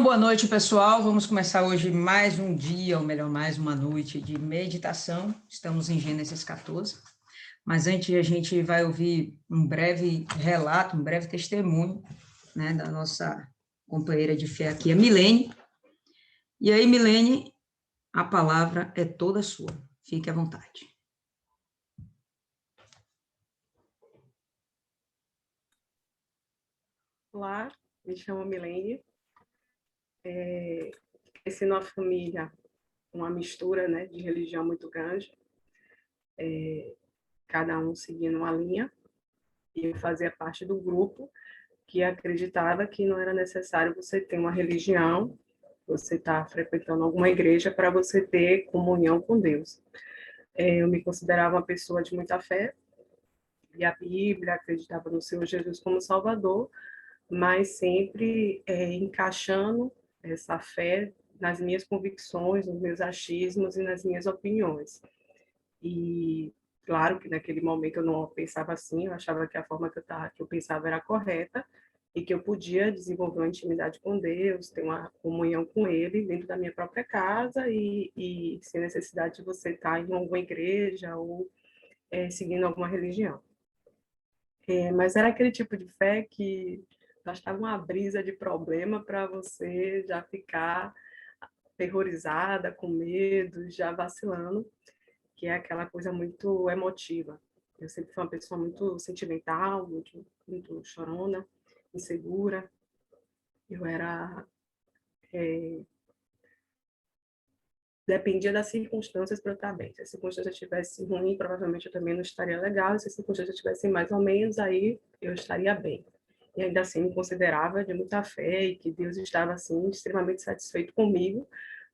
boa noite, pessoal. Vamos começar hoje mais um dia, ou melhor, mais uma noite de meditação. Estamos em Gênesis 14. Mas antes a gente vai ouvir um breve relato, um breve testemunho, né, da nossa companheira de fé aqui, a Milene. E aí, Milene, a palavra é toda sua. Fique à vontade. Olá, me chamo Milene. Cresci numa família, uma mistura, né, de religião muito grande, cada um seguindo uma linha, e eu fazia parte do grupo que acreditava que não era necessário você ter uma religião, você estar frequentando alguma igreja para você ter comunhão com Deus. Eu me considerava uma pessoa de muita fé, lia a Bíblia, acreditava no Senhor Jesus como Salvador, mas sempre encaixando essa fé nas minhas convicções, nos meus achismos e nas minhas opiniões. E claro que naquele momento eu não pensava assim, eu achava que a forma que eu pensava era correta e que eu podia desenvolver uma intimidade com Deus, ter uma comunhão com Ele dentro da minha própria casa e sem necessidade de você estar em alguma igreja ou seguindo alguma religião. Mas era aquele tipo de fé que bastava uma brisa de problema para você já ficar aterrorizada, com medo, já vacilando, que é aquela coisa muito emotiva. Eu sempre fui uma pessoa muito sentimental, muito chorona, insegura. Eu era... Dependia das circunstâncias para eu estar bem. Se a circunstância estivesse ruim, provavelmente eu também não estaria legal. Se a circunstância estivesse mais ou menos, aí eu estaria bem. E ainda assim me considerava de muita fé e que Deus estava assim extremamente satisfeito comigo,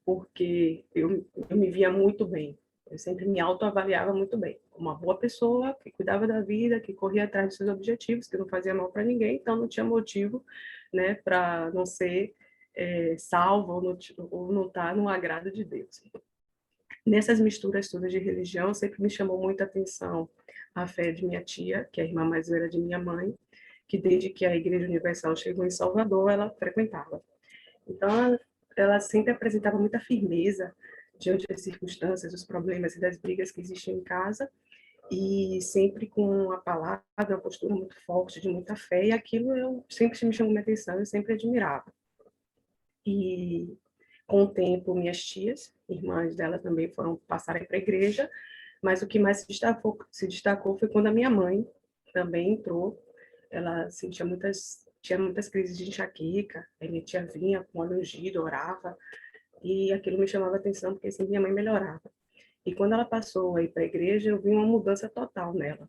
porque eu me via muito bem. Eu sempre me autoavaliava muito bem, como uma boa pessoa que cuidava da vida, que corria atrás dos seus objetivos, que não fazia mal para ninguém, então não tinha motivo, né, para não ser salvo ou não estar no agrado de Deus. Nessas misturas todas de religião, sempre me chamou muita atenção a fé de minha tia, que é a irmã mais velha de minha mãe, que desde que a Igreja Universal chegou em Salvador, ela frequentava. Então, ela sempre apresentava muita firmeza diante das circunstâncias, dos problemas e das brigas que existiam em casa, e sempre com a palavra, uma postura muito forte, de muita fé, e aquilo eu sempre me chamou minha atenção, eu sempre admirava. E com o tempo, minhas tias, irmãs dela também foram passarem para a igreja, mas o que mais se destacou foi quando a minha mãe também entrou. Ela tinha muitas crises de enxaqueca, aí minha tia vinha com óleo ungido, orava, e aquilo me chamava a atenção, porque assim minha mãe melhorava. E quando ela passou aí para a igreja, eu vi uma mudança total nela,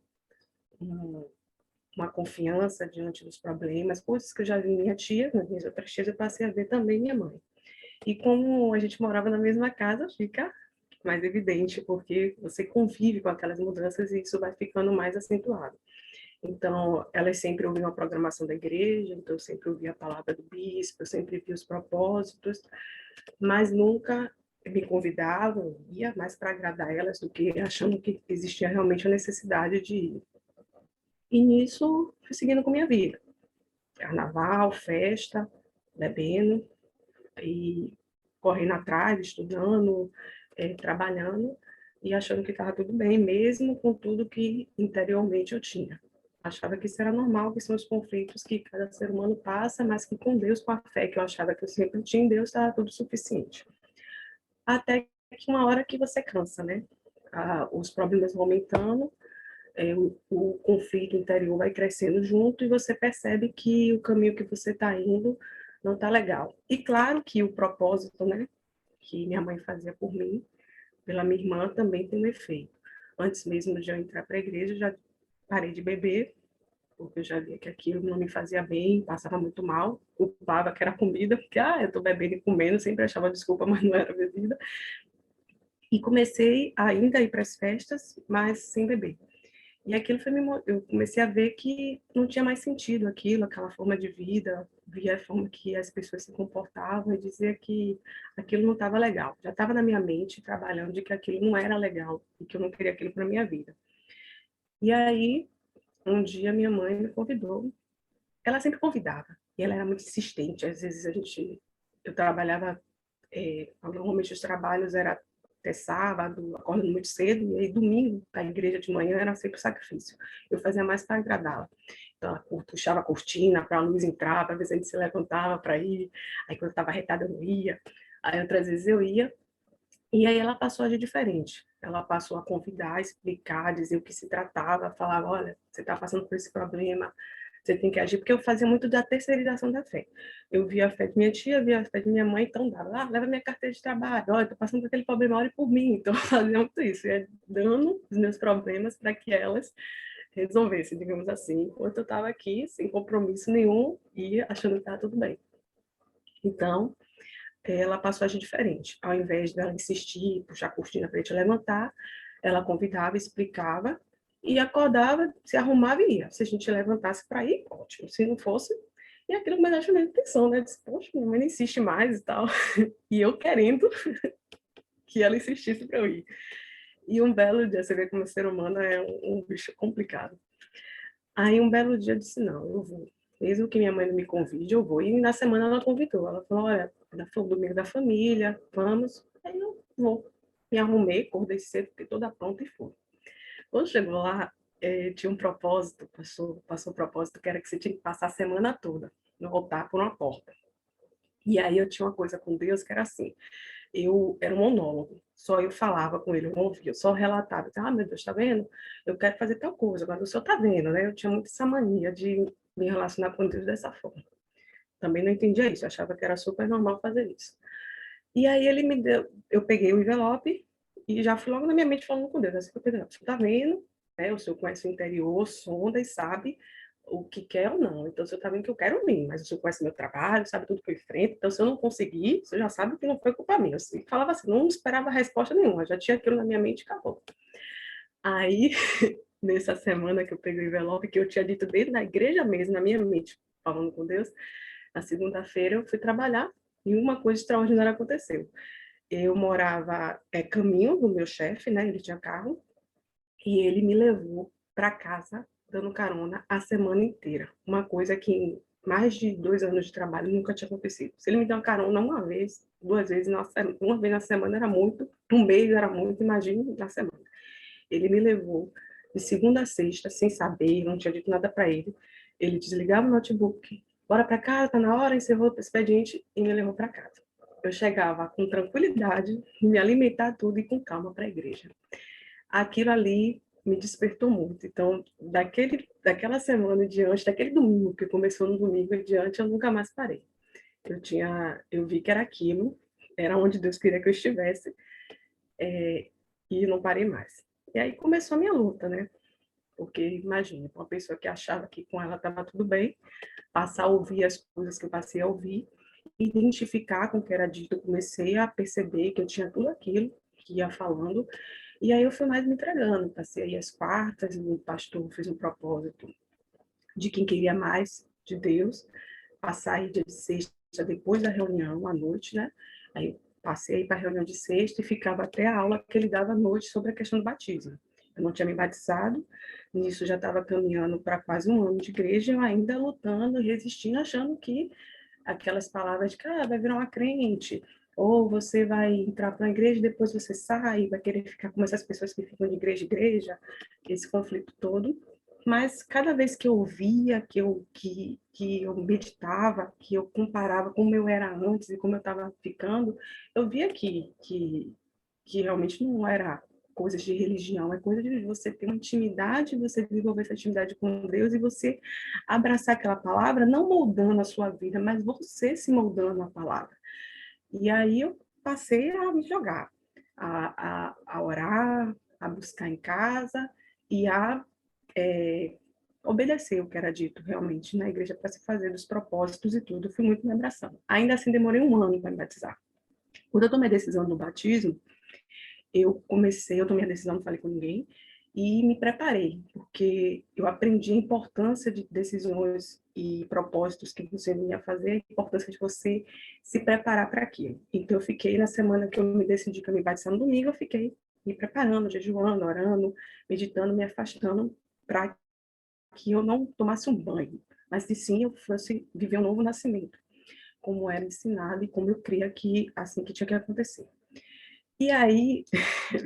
uma confiança diante dos problemas, coisas que eu já vi em minha tia, nas minhas outras tias, eu passei a ver também minha mãe. E como a gente morava na mesma casa, fica mais evidente, porque você convive com aquelas mudanças e isso vai ficando mais acentuado. Então, elas sempre ouviam a programação da igreja, então eu sempre ouvia a palavra do bispo, eu sempre via os propósitos, mas nunca me convidavam, eu ia mais para agradar elas do que achando que existia realmente a necessidade de ir. E nisso, fui seguindo com minha vida. Carnaval, festa, bebendo, e correndo atrás, estudando, trabalhando, e achando que estava tudo bem, mesmo com tudo que interiormente eu tinha. Achava que isso era normal, que são os conflitos que cada ser humano passa, mas que com Deus, com a fé que eu achava que eu sempre tinha em Deus, estava tudo suficiente. Até que uma hora que você cansa, né? Os problemas vão aumentando, o conflito interior vai crescendo junto e você percebe que o caminho que você está indo não está legal. E claro que o propósito, né, que minha mãe fazia por mim, pela minha irmã, também tem um efeito. Antes mesmo de eu entrar para a igreja, eu já parei de beber, porque eu já via que aquilo não me fazia bem, passava muito mal, culpava que era comida, porque eu estou bebendo e comendo, sempre achava desculpa, mas não era bebida. E comecei ainda a ir para as festas, mas sem beber. E aquilo eu comecei a ver que não tinha mais sentido aquilo, aquela forma de vida, via a forma que as pessoas se comportavam e dizia que aquilo não estava legal. Já estava na minha mente trabalhando de que aquilo não era legal e que eu não queria aquilo para minha vida. E aí, um dia minha mãe me convidou. Ela sempre convidava e ela era muito insistente. Às vezes a gente eu trabalhava, normalmente os trabalhos era até sábado, acordando muito cedo, e aí domingo, para a igreja de manhã, era sempre sacrifício. Eu fazia mais para agradá-la. Então, ela puxava a cortina para a luz entrar, para ver se a gente se levantava para ir. Aí, quando eu estava arretada, eu não ia. Aí, outras vezes eu ia. E aí ela passou a agir diferente. Ela passou a convidar, explicar, dizer o que se tratava, falar, olha, você está passando por esse problema, você tem que agir, porque eu fazia muito da terceirização da fé. Eu via a fé de minha tia, via a fé de minha mãe, então dava, leva minha carteira de trabalho, olha, estou passando por aquele problema, ore por mim. Então eu fazia muito isso, ia dando os meus problemas para que elas resolvessem, digamos assim, enquanto eu estava aqui, sem compromisso nenhum, e achando que estava tudo bem. Então, ela passou a agir diferente. Ao invés dela insistir, puxar a cortina para a gente levantar, ela convidava, explicava e acordava, se arrumava e ia. Se a gente levantasse para ir, ótimo. Se não fosse, e aquilo me deixa meio atenção, né? Disse, poxa, minha mãe não insiste mais e tal. E eu querendo que ela insistisse para eu ir. E um belo dia, você vê como o ser humano é um bicho complicado. Aí um belo dia eu disse, não, eu vou. Mesmo que minha mãe não me convide, eu vou. E na semana ela convidou. Ela falou, olha, foi o domingo da família, vamos. Aí eu vou. Me arrumei, acordei cedo, fiquei toda pronta e fui. Quando chegou lá, tinha um propósito, passou um propósito que era que você tinha que passar a semana toda, não voltar por uma porta. E aí eu tinha uma coisa com Deus que era assim, eu era um monólogo, só eu falava com ele, eu não ouvia, eu só relatava, meu Deus, tá vendo? Eu quero fazer tal coisa, agora o senhor tá vendo, né? Eu tinha muito essa mania de me relacionar com Deus dessa forma. Também não entendia isso, eu achava que era super normal fazer isso. E aí ele me deu, eu peguei o envelope e já fui logo na minha mente falando com Deus, assim, o senhor tá vendo, né? O senhor conhece o interior, sonda e sabe o que quer ou não. Então, o senhor está vendo que eu quero vir, mas o senhor conhece meu trabalho, sabe tudo que eu enfrento. Então, se eu não conseguir, o senhor já sabe que não foi culpa minha. Eu falava assim, não esperava resposta nenhuma, já tinha aquilo na minha mente e acabou. Aí, nessa semana que eu peguei o envelope, que eu tinha dito dentro da igreja mesmo, na minha mente, falando com Deus, na segunda-feira eu fui trabalhar e uma coisa extraordinária aconteceu. Eu morava caminho do meu chefe, né? Ele tinha carro, e ele me levou para casa dando carona a semana inteira. Uma coisa que em mais de 2 anos de trabalho nunca tinha acontecido. Se ele me deu uma carona uma vez, 2 vezes, uma vez na semana era muito, um mês era muito, imagine na semana. Ele me levou de segunda a sexta, sem saber, não tinha dito nada para ele. Ele desligava o notebook, bora para casa, tá na hora, encerrou o expediente e me levou para casa. Eu chegava com tranquilidade, me alimentar tudo e com calma para a igreja. Aquilo ali me despertou muito. Então, daquela semana em diante, daquele domingo que começou no domingo em diante, eu nunca mais parei. Eu vi que era aquilo, era onde Deus queria que eu estivesse, e não parei mais. E aí começou a minha luta, né? Porque imagina, uma pessoa que achava que com ela estava tudo bem, passar a ouvir as coisas que eu passei a ouvir, identificar com o que era dito, eu comecei a perceber que eu tinha tudo aquilo que ia falando, e aí eu fui mais me entregando, passei aí as quartas, o pastor fez um propósito de quem queria mais de Deus, passar aí dia de sexta, depois da reunião, à noite, né? Aí passei para a reunião de sexta e ficava até a aula que ele dava à noite sobre a questão do batismo. Eu não tinha me batizado, nisso já estava caminhando para quase um ano de igreja, eu ainda lutando, resistindo, achando que aquelas palavras de que vai virar uma crente, ou você vai entrar para a igreja, depois você sai, vai querer ficar como essas pessoas que ficam de igreja em igreja, esse conflito todo. Mas cada vez que eu ouvia, que eu meditava, que eu comparava como eu era antes e como eu estava ficando, eu via que realmente não era coisas de religião, é coisa de você ter uma intimidade, você desenvolver essa intimidade com Deus e você abraçar aquela palavra, não moldando a sua vida, mas você se moldando a palavra. E aí eu passei a me jogar, a orar, a buscar em casa e a obedecer o que era dito realmente na igreja para se fazer dos propósitos e tudo. Fui muito me abraçando. Ainda assim, demorei um ano para me batizar. Quando eu tomei a decisão do batismo, eu tomei a decisão, não falei com ninguém, e me preparei, porque eu aprendi a importância de decisões e propósitos que você vinha fazer, a importância de você se preparar para aquilo. Então, eu fiquei, na semana que eu me decidi que eu me batizar no domingo, eu fiquei me preparando, jejuando, orando, meditando, me afastando para que eu não tomasse um banho, mas que sim eu fosse viver um novo nascimento. como era ensinado e como eu cria que assim que tinha que acontecer. E aí,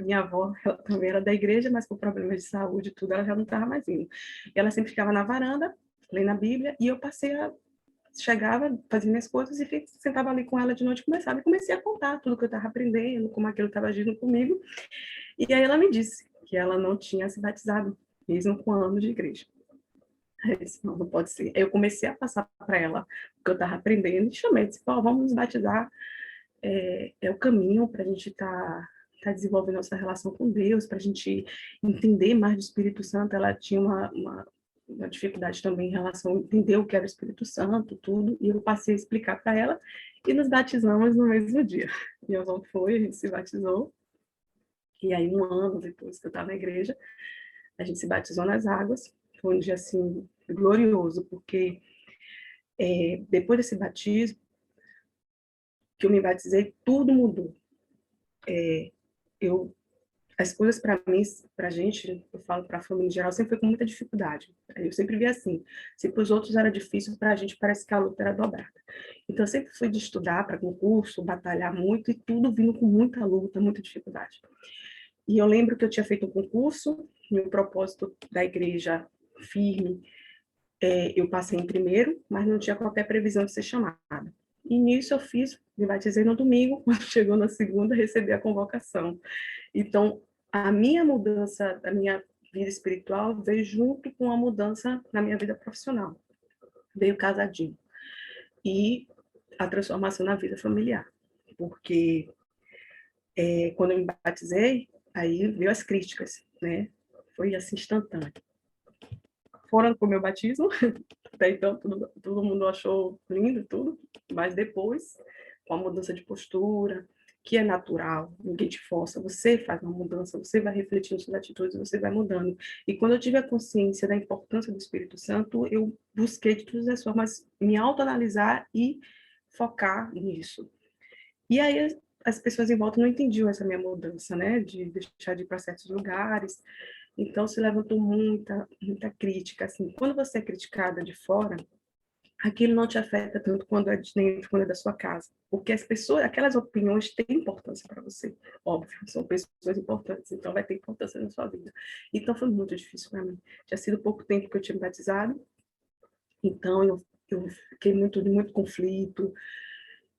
minha avó, ela também era da igreja, mas por problemas de saúde e tudo, ela já não estava mais indo. E ela sempre ficava na varanda, lendo a Bíblia, e eu chegava, fazia minhas coisas e sentava ali com ela de noite e comecei a contar tudo que eu estava aprendendo, como aquilo estava agindo comigo. E aí ela me disse que ela não tinha se batizado, mesmo com anos de igreja. Eu disse, não, não pode ser. Aí eu comecei a passar para ela o que eu estava aprendendo e chamei, disse, vamos nos batizar, é o caminho para a gente tá desenvolvendo nossa relação com Deus, para a gente entender mais do Espírito Santo. Ela tinha uma dificuldade também em relação a entender o que era o Espírito Santo, tudo, e eu passei a explicar para ela, e nos batizamos no mesmo dia. Minha avó foi, a gente se batizou, e aí 1 ano depois que eu estava na igreja, a gente se batizou nas águas. Foi um dia, assim, glorioso, porque depois desse batismo, que eu me batizei, tudo mudou. Eu As coisas para mim, para a gente, eu falo para a família em geral, sempre foi com muita dificuldade. Eu sempre vi assim, se para os outros era difícil, para a gente parece que a luta era dobrada. Então, eu sempre fui de estudar para concurso, batalhar muito, e tudo vindo com muita luta, muita dificuldade. E eu lembro que eu tinha feito um concurso, meu propósito da igreja firme, eu passei em primeiro, mas não tinha qualquer previsão de ser chamada. E nisso eu fiz, me batizei no domingo, quando chegou na segunda, recebi a convocação. Então, a minha mudança da minha vida espiritual veio junto com a mudança na minha vida profissional. Veio casadinho. E a transformação na vida familiar. Porque quando eu me batizei, aí veio as críticas, né? Foi assim instantâneo. Foram pro meu batismo, até então todo mundo achou lindo tudo, mas depois, com a mudança de postura, que é natural, ninguém te força, você faz uma mudança, você vai refletindo suas atitudes, você vai mudando. E quando eu tive a consciência da importância do Espírito Santo, eu busquei de todas as formas me autoanalisar e focar nisso. E aí as pessoas em volta não entendiam essa minha mudança, né, de deixar de ir para certos lugares. Então se levantou muita crítica, assim. Quando você é criticada de fora, aquilo não te afeta tanto quando é de dentro, quando é da sua casa. Porque as pessoas, aquelas opiniões têm importância para você. Óbvio, são pessoas importantes, então vai ter importância na sua vida. Então foi muito difícil para mim. Tinha sido pouco tempo que eu tinha me batizado, então eu fiquei muito conflito.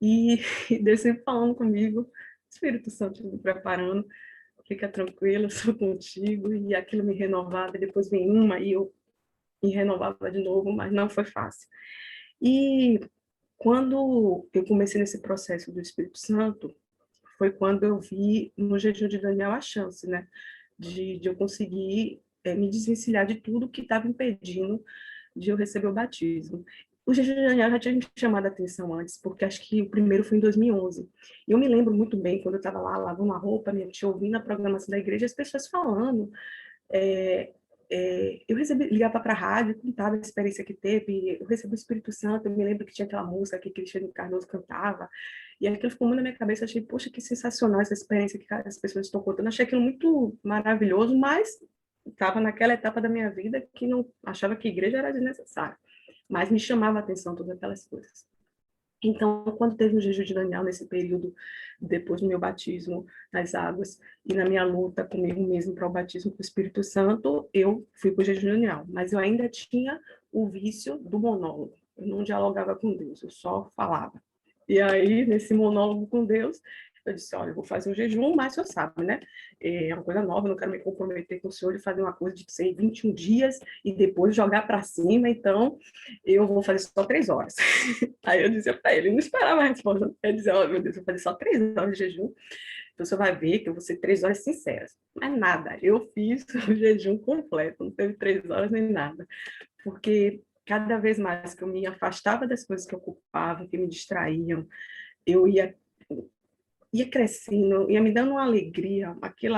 E, e Deus sempre falando comigo, Espírito Santo me preparando, fica tranquilo, eu sou contigo. E aquilo me renovava, e depois vem uma e eu me renovava de novo, mas não foi fácil. E quando eu comecei nesse processo do Espírito Santo, foi quando eu vi no jejum de Daniel a chance, né, de eu conseguir me desvencilhar de tudo que estava impedindo de eu receber o batismo. O jejum de Daniel já tinha me chamado a atenção antes, porque acho que o primeiro foi em 2011. E eu me lembro muito bem, quando eu estava lá lavando a roupa, minha tia ouvindo a programação da igreja, as pessoas falando, é, eu ligava para a rádio, contava a experiência que teve, eu recebi o Espírito Santo, eu me lembro que tinha aquela música que Cristiano Cardoso cantava, e aquilo ficou muito na minha cabeça, achei, poxa, que sensacional essa experiência que as pessoas estão contando, achei aquilo muito maravilhoso, mas estava naquela etapa da minha vida que não achava que igreja era desnecessária, mas me chamava a atenção todas aquelas coisas. Então, quando teve o jejum de Daniel, nesse período, depois do meu batismo nas águas, e na minha luta comigo mesmo para o batismo com o Espírito Santo, eu fui para o jejum de Daniel. Mas eu ainda tinha o vício do monólogo. Eu não dialogava com Deus, eu só falava. E aí, nesse monólogo com Deus, eu disse, olha, eu vou fazer um jejum, mas o senhor sabe, né? É uma coisa nova, eu não quero me comprometer com o senhor de fazer uma coisa de, sei, 21 dias e depois jogar para cima, então eu vou fazer só 3 horas. Aí eu dizia para ele não esperava a resposta. Ele dizia, oh, meu Deus, eu vou fazer só 3 horas de jejum, então você vai ver que eu vou ser 3 horas sinceras. Mas nada, eu fiz o jejum completo, não teve 3 horas nem nada. Porque cada vez mais que eu me afastava das coisas que ocupavam, que me distraíam, eu ia crescendo, ia me dando uma alegria, aquilo,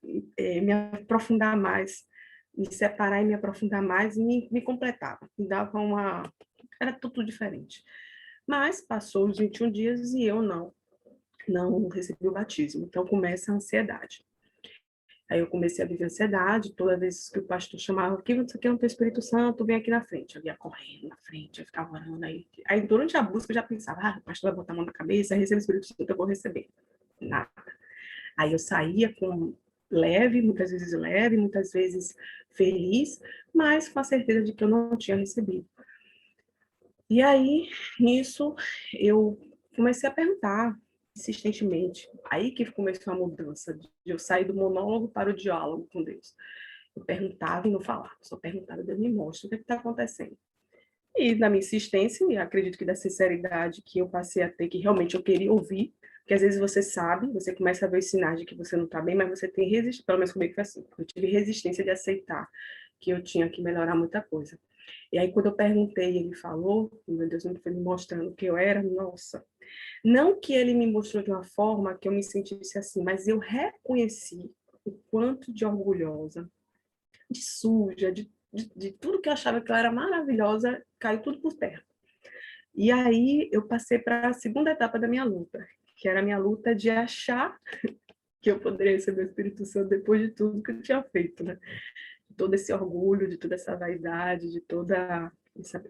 me aprofundar mais, me separar e me aprofundar mais, e me completava, me dava uma... Era tudo diferente. Mas passou os 21 dias e eu não recebi o batismo. Então começa a ansiedade. Aí eu comecei a viver ansiedade, toda vez que o pastor chamava, aqui você quer um teu Espírito Santo, vem aqui na frente. Eu ia correndo na frente, eu ficava orando. Aí durante a busca eu já pensava, o pastor vai botar a mão na cabeça, recebe o Espírito Santo, eu vou receber. Nada. Aí eu saía com leve, muitas vezes feliz, mas com a certeza de que eu não tinha recebido. E aí, nisso, eu comecei a perguntar insistentemente. Aí que começou a mudança, de eu sair do monólogo para o diálogo com Deus. Eu perguntava e não falava, só perguntava, Deus me mostra o que está acontecendo. E na minha insistência, e acredito que da sinceridade que eu passei a ter, que realmente eu queria ouvir, porque às vezes você sabe, você começa a ver os sinais de que você não está bem, mas você tem resistência, pelo menos comigo foi assim, eu tive resistência de aceitar que eu tinha que melhorar muita coisa. E aí, quando eu perguntei, ele falou, meu Deus, ele foi me mostrando que eu era, nossa. Não que ele me mostrou de uma forma que eu me sentisse assim, mas eu reconheci o quanto de orgulhosa, de suja, de tudo que eu achava que eu era maravilhosa, caiu tudo por terra. E aí eu passei para a segunda etapa da minha luta, que era a minha luta de achar que eu poderia receber o Espírito Santo depois de tudo que eu tinha feito, né? De todo esse orgulho, de toda essa vaidade, de toda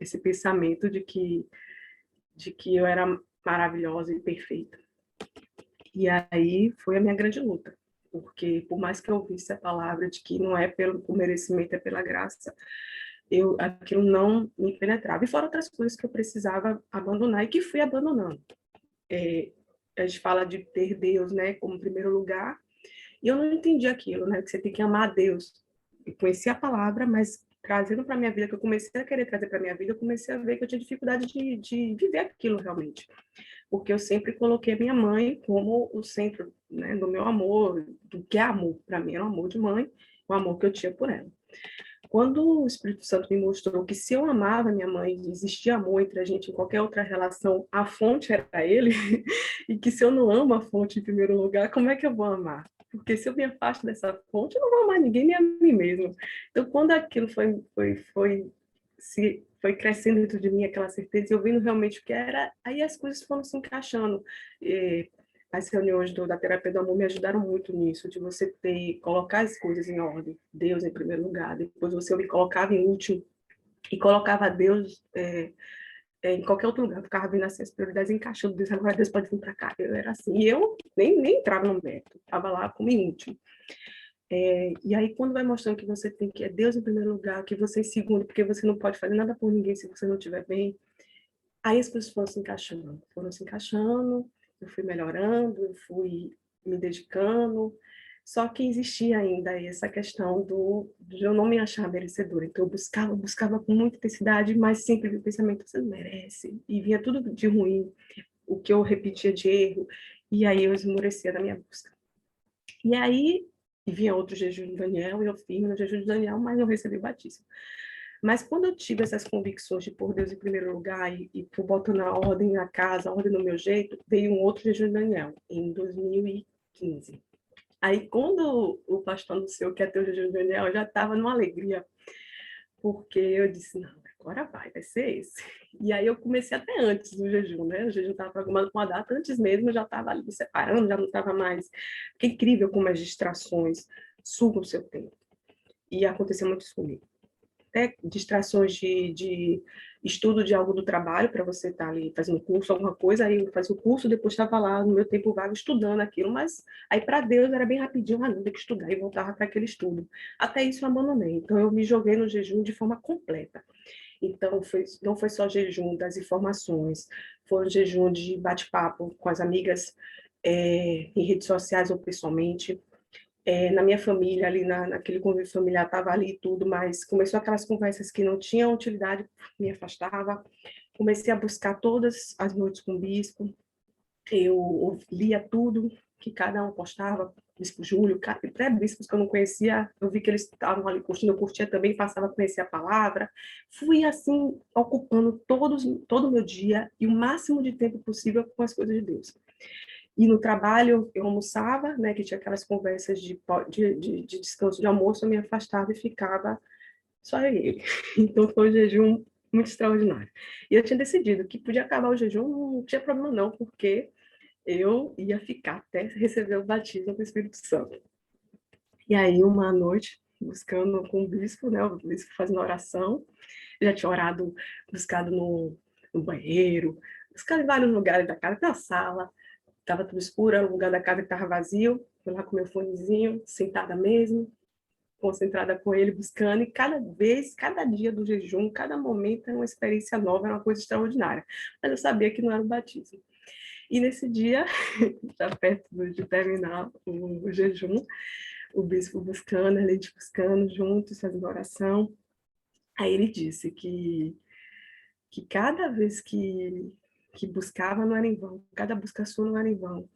esse pensamento de que eu era maravilhosa e perfeita. E aí foi a minha grande luta, porque por mais que eu ouvisse a palavra de que não é pelo merecimento, é pela graça, aquilo não me penetrava. E fora outras coisas que eu precisava abandonar e que fui abandonando. A gente fala de ter Deus, né, como primeiro lugar, e eu não entendi aquilo, né, que você tem que amar a Deus. Eu conhecia a palavra, mas trazendo para minha vida, que eu comecei a querer trazer para minha vida, eu comecei a ver que eu tinha dificuldade de viver aquilo realmente. Porque eu sempre coloquei a minha mãe como o centro, né, do meu amor, do que é amor. Para mim era o amor de mãe, o amor que eu tinha por ela. Quando o Espírito Santo me mostrou que se eu amava minha mãe, existia amor entre a gente em qualquer outra relação, a fonte era ele, e que se eu não amo a fonte em primeiro lugar, como é que eu vou amar? Porque se eu me afasto dessa fonte, eu não vou amar ninguém, nem a mim mesmo. Então, quando aquilo foi crescendo dentro de mim, aquela certeza, e eu vendo realmente o que era, aí as coisas foram se encaixando. As reuniões da terapia do amor me ajudaram muito nisso, de você colocar as coisas em ordem, Deus em primeiro lugar, depois você me colocava em último e colocava Deus em qualquer outro lugar, eu ficava vendo assim, as prioridades encaixando, Deus, agora Deus pode vir para cá, eu era assim, e eu nem entrava no método, estava lá como em último. E aí, quando vai mostrando que você tem que é Deus em primeiro lugar, que você em segundo, porque você não pode fazer nada por ninguém se você não estiver bem, aí as coisas foram se encaixando, eu fui melhorando, eu fui me dedicando, só que existia ainda essa questão de eu não me achar merecedora. Então, eu buscava com muita intensidade, mas sempre vi o pensamento, você não merece. E vinha tudo de ruim, o que eu repetia de erro, e aí eu esmorecia da minha busca. E aí, vinha outro jejum de Daniel, e eu firme no jejum de Daniel, mas não recebi o batismo. Mas quando eu tive essas convicções de pôr Deus em primeiro lugar e por botando a ordem na casa, a ordem no meu jeito, veio um outro jejum de Daniel, em 2015. Aí, quando o pastor anunciou que ia ter o jejum de Daniel, eu já estava numa alegria, porque eu disse, não, agora vai ser esse. E aí eu comecei até antes do jejum, né? O jejum estava programado com uma data, antes mesmo eu já estava ali me separando, já não estava mais... Que incrível como as distrações sugam o seu tempo. E aconteceu muito isso comigo. Até distrações de estudo de algo do trabalho, para você estar ali fazendo curso, alguma coisa, aí eu fazia o curso, depois estava lá no meu tempo vago estudando aquilo, mas aí para Deus era bem rapidinho, não, tem que estudar, e voltava para aquele estudo. Até isso eu abandonei, então eu me joguei no jejum de forma completa. Então, não foi só jejum das informações, foi um jejum de bate-papo com as amigas em redes sociais ou pessoalmente, na minha família, ali naquele convívio familiar, estava ali tudo, mas começou aquelas conversas que não tinham utilidade, me afastava. Comecei a buscar todas as noites com o bispo, eu lia tudo que cada um postava, bispo Júlio, até bispos que eu não conhecia, eu vi que eles estavam ali curtindo, eu curtia também, passava a conhecer a palavra. Fui, assim, ocupando todo o meu dia e o máximo de tempo possível com as coisas de Deus. E no trabalho eu almoçava, né, que tinha aquelas conversas de descanso de almoço, eu me afastava e ficava só eu e ele. Então foi um jejum muito extraordinário. E eu tinha decidido que podia acabar o jejum, não tinha problema não, porque eu ia ficar até receber o batismo do Espírito Santo. E aí, uma noite, buscando com o bispo, né, o bispo fazendo oração, eu já tinha orado, buscado no banheiro, buscado em vários lugares da casa, na sala, estava tudo escuro, era um lugar da casa que estava vazio, fui lá com meu fonezinho, sentada mesmo, concentrada com ele, buscando, e cada vez, cada dia do jejum, cada momento era uma experiência nova, era uma coisa extraordinária. Mas eu sabia que não era o batismo. E nesse dia, já perto de terminar o jejum, o bispo buscando, a gente buscando juntos, fazendo oração. Aí ele disse que cada vez que buscava não era em vão, cada busca sua não era em vão.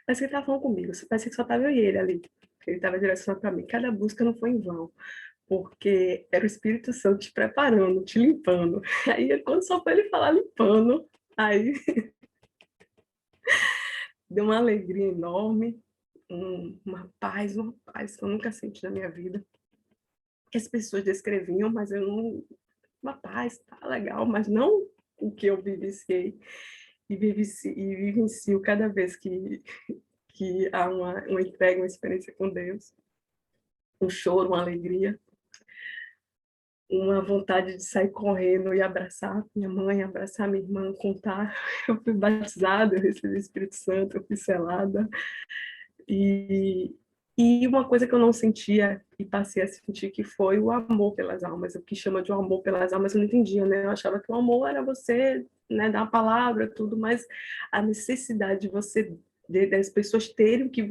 Mas que ele estava falando comigo, parece que só estava eu e ele ali. Ele estava direcionando para mim. Cada busca não foi em vão, porque era o Espírito Santo te preparando, te limpando. Aí, quando só foi ele falar limpando, aí deu uma alegria enorme, uma paz que eu nunca senti na minha vida. Que as pessoas descreviam, mas eu não. Uma paz, tá legal, mas não o que eu vivenciei e vivencio cada vez que há uma entrega, uma experiência com Deus. Um choro, uma alegria, uma vontade de sair correndo e abraçar minha mãe, abraçar minha irmã, contar. Eu fui batizada, eu recebi o Espírito Santo, eu fui selada. E, e uma coisa que eu não sentia e passei a sentir que foi o amor pelas almas. O que chama de um amor pelas almas eu não entendia, né? Eu achava que o amor era você, né, dar uma palavra, tudo, mas a necessidade de você, das pessoas terem o que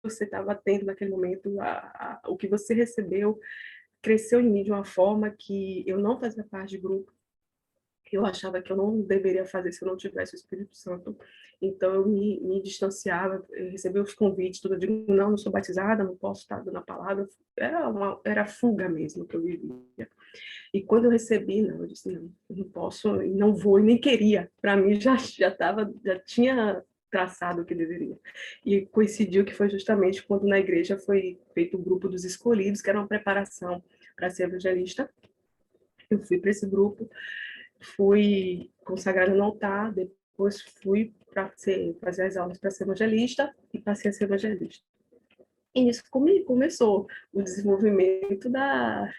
você estava tendo naquele momento, o que você recebeu, cresceu em mim de uma forma que eu não fazia parte de grupo. Eu achava que eu não deveria fazer se eu não tivesse o Espírito Santo. Então, eu me distanciava, eu recebia os convites, tudo. Eu digo, não sou batizada, não posso estar dando a palavra. Era fuga mesmo que eu vivia. E quando eu recebi, não, eu disse, não, eu não posso, não vou, e nem queria. Para mim, já tinha traçado o que deveria. E coincidiu que foi justamente quando na igreja foi feito o grupo dos escolhidos, que era uma preparação para ser evangelista. Eu fui para esse grupo, fui consagrada no altar, depois fui para fazer as aulas para ser evangelista e passei a ser evangelista. E isso começou o desenvolvimento da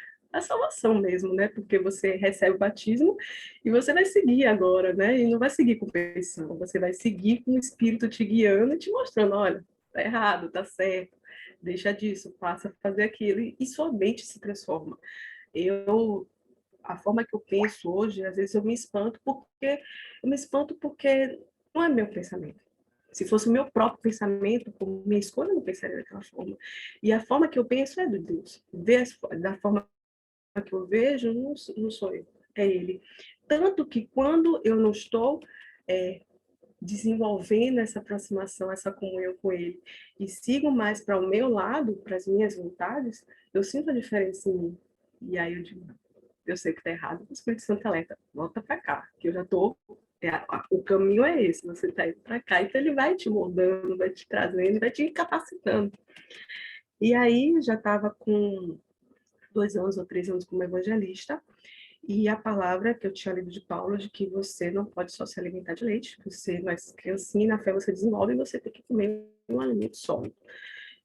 salvação mesmo, né? Porque você recebe o batismo e você vai seguir agora, né? E não vai seguir com perfeição, você vai seguir com o Espírito te guiando e te mostrando, olha, tá errado, tá certo, deixa disso, passa a fazer aquilo, e sua mente se transforma. A forma que eu penso hoje, às vezes eu me espanto porque não é meu pensamento. Se fosse o meu próprio pensamento, por minha escolha, eu não pensaria daquela forma. E a forma que eu penso é de Deus. Da forma que eu vejo, não sou eu, é Ele. Tanto que quando eu não estou desenvolvendo essa aproximação, essa comunhão com Ele, e sigo mais para o meu lado, para as minhas vontades, eu sinto a diferença em mim. E aí eu digo, eu sei que está errado, o Espírito Santo alerta, volta para cá, que eu já estou. O caminho é esse, você está indo para cá, então ele vai te moldando, vai te trazendo, vai te capacitando. E aí já estava com 2 anos ou 3 anos como evangelista, e a palavra que eu tinha lido de Paulo, de que você não pode só se alimentar de leite, você vai criancinha, na fé você desenvolve e você tem que comer um alimento sólido.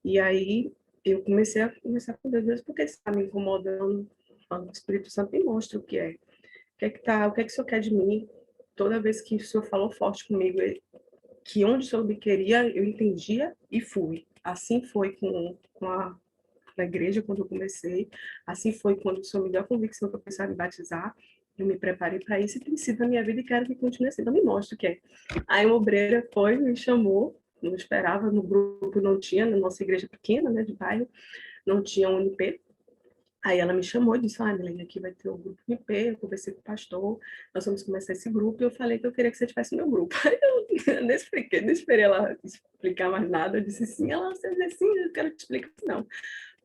E aí eu comecei a conversar com Deus, porque ele está me incomodando, o Espírito Santo me mostra o que é. O que é que o Senhor quer de mim? Toda vez que o Senhor falou forte comigo, que onde o Senhor me queria, eu entendia e fui. Assim foi na igreja, quando eu comecei. Assim foi quando o Senhor me deu a convicção que eu precisava me batizar. Eu me preparei para isso e tem sido na minha vida e quero que continue assim. Então, me mostra o que é. Aí, uma obreira foi, me chamou, não esperava, no grupo não tinha, na nossa igreja pequena, né, de bairro, não tinha um UNP. Aí ela me chamou e disse, Milene, aqui vai ter um grupo MP, eu conversei com o pastor, nós vamos começar esse grupo, e eu falei que eu queria que você tivesse no meu grupo. Aí eu nem esperei ela explicar mais nada, eu disse sim, você disse sim, eu quero te explicar. Não,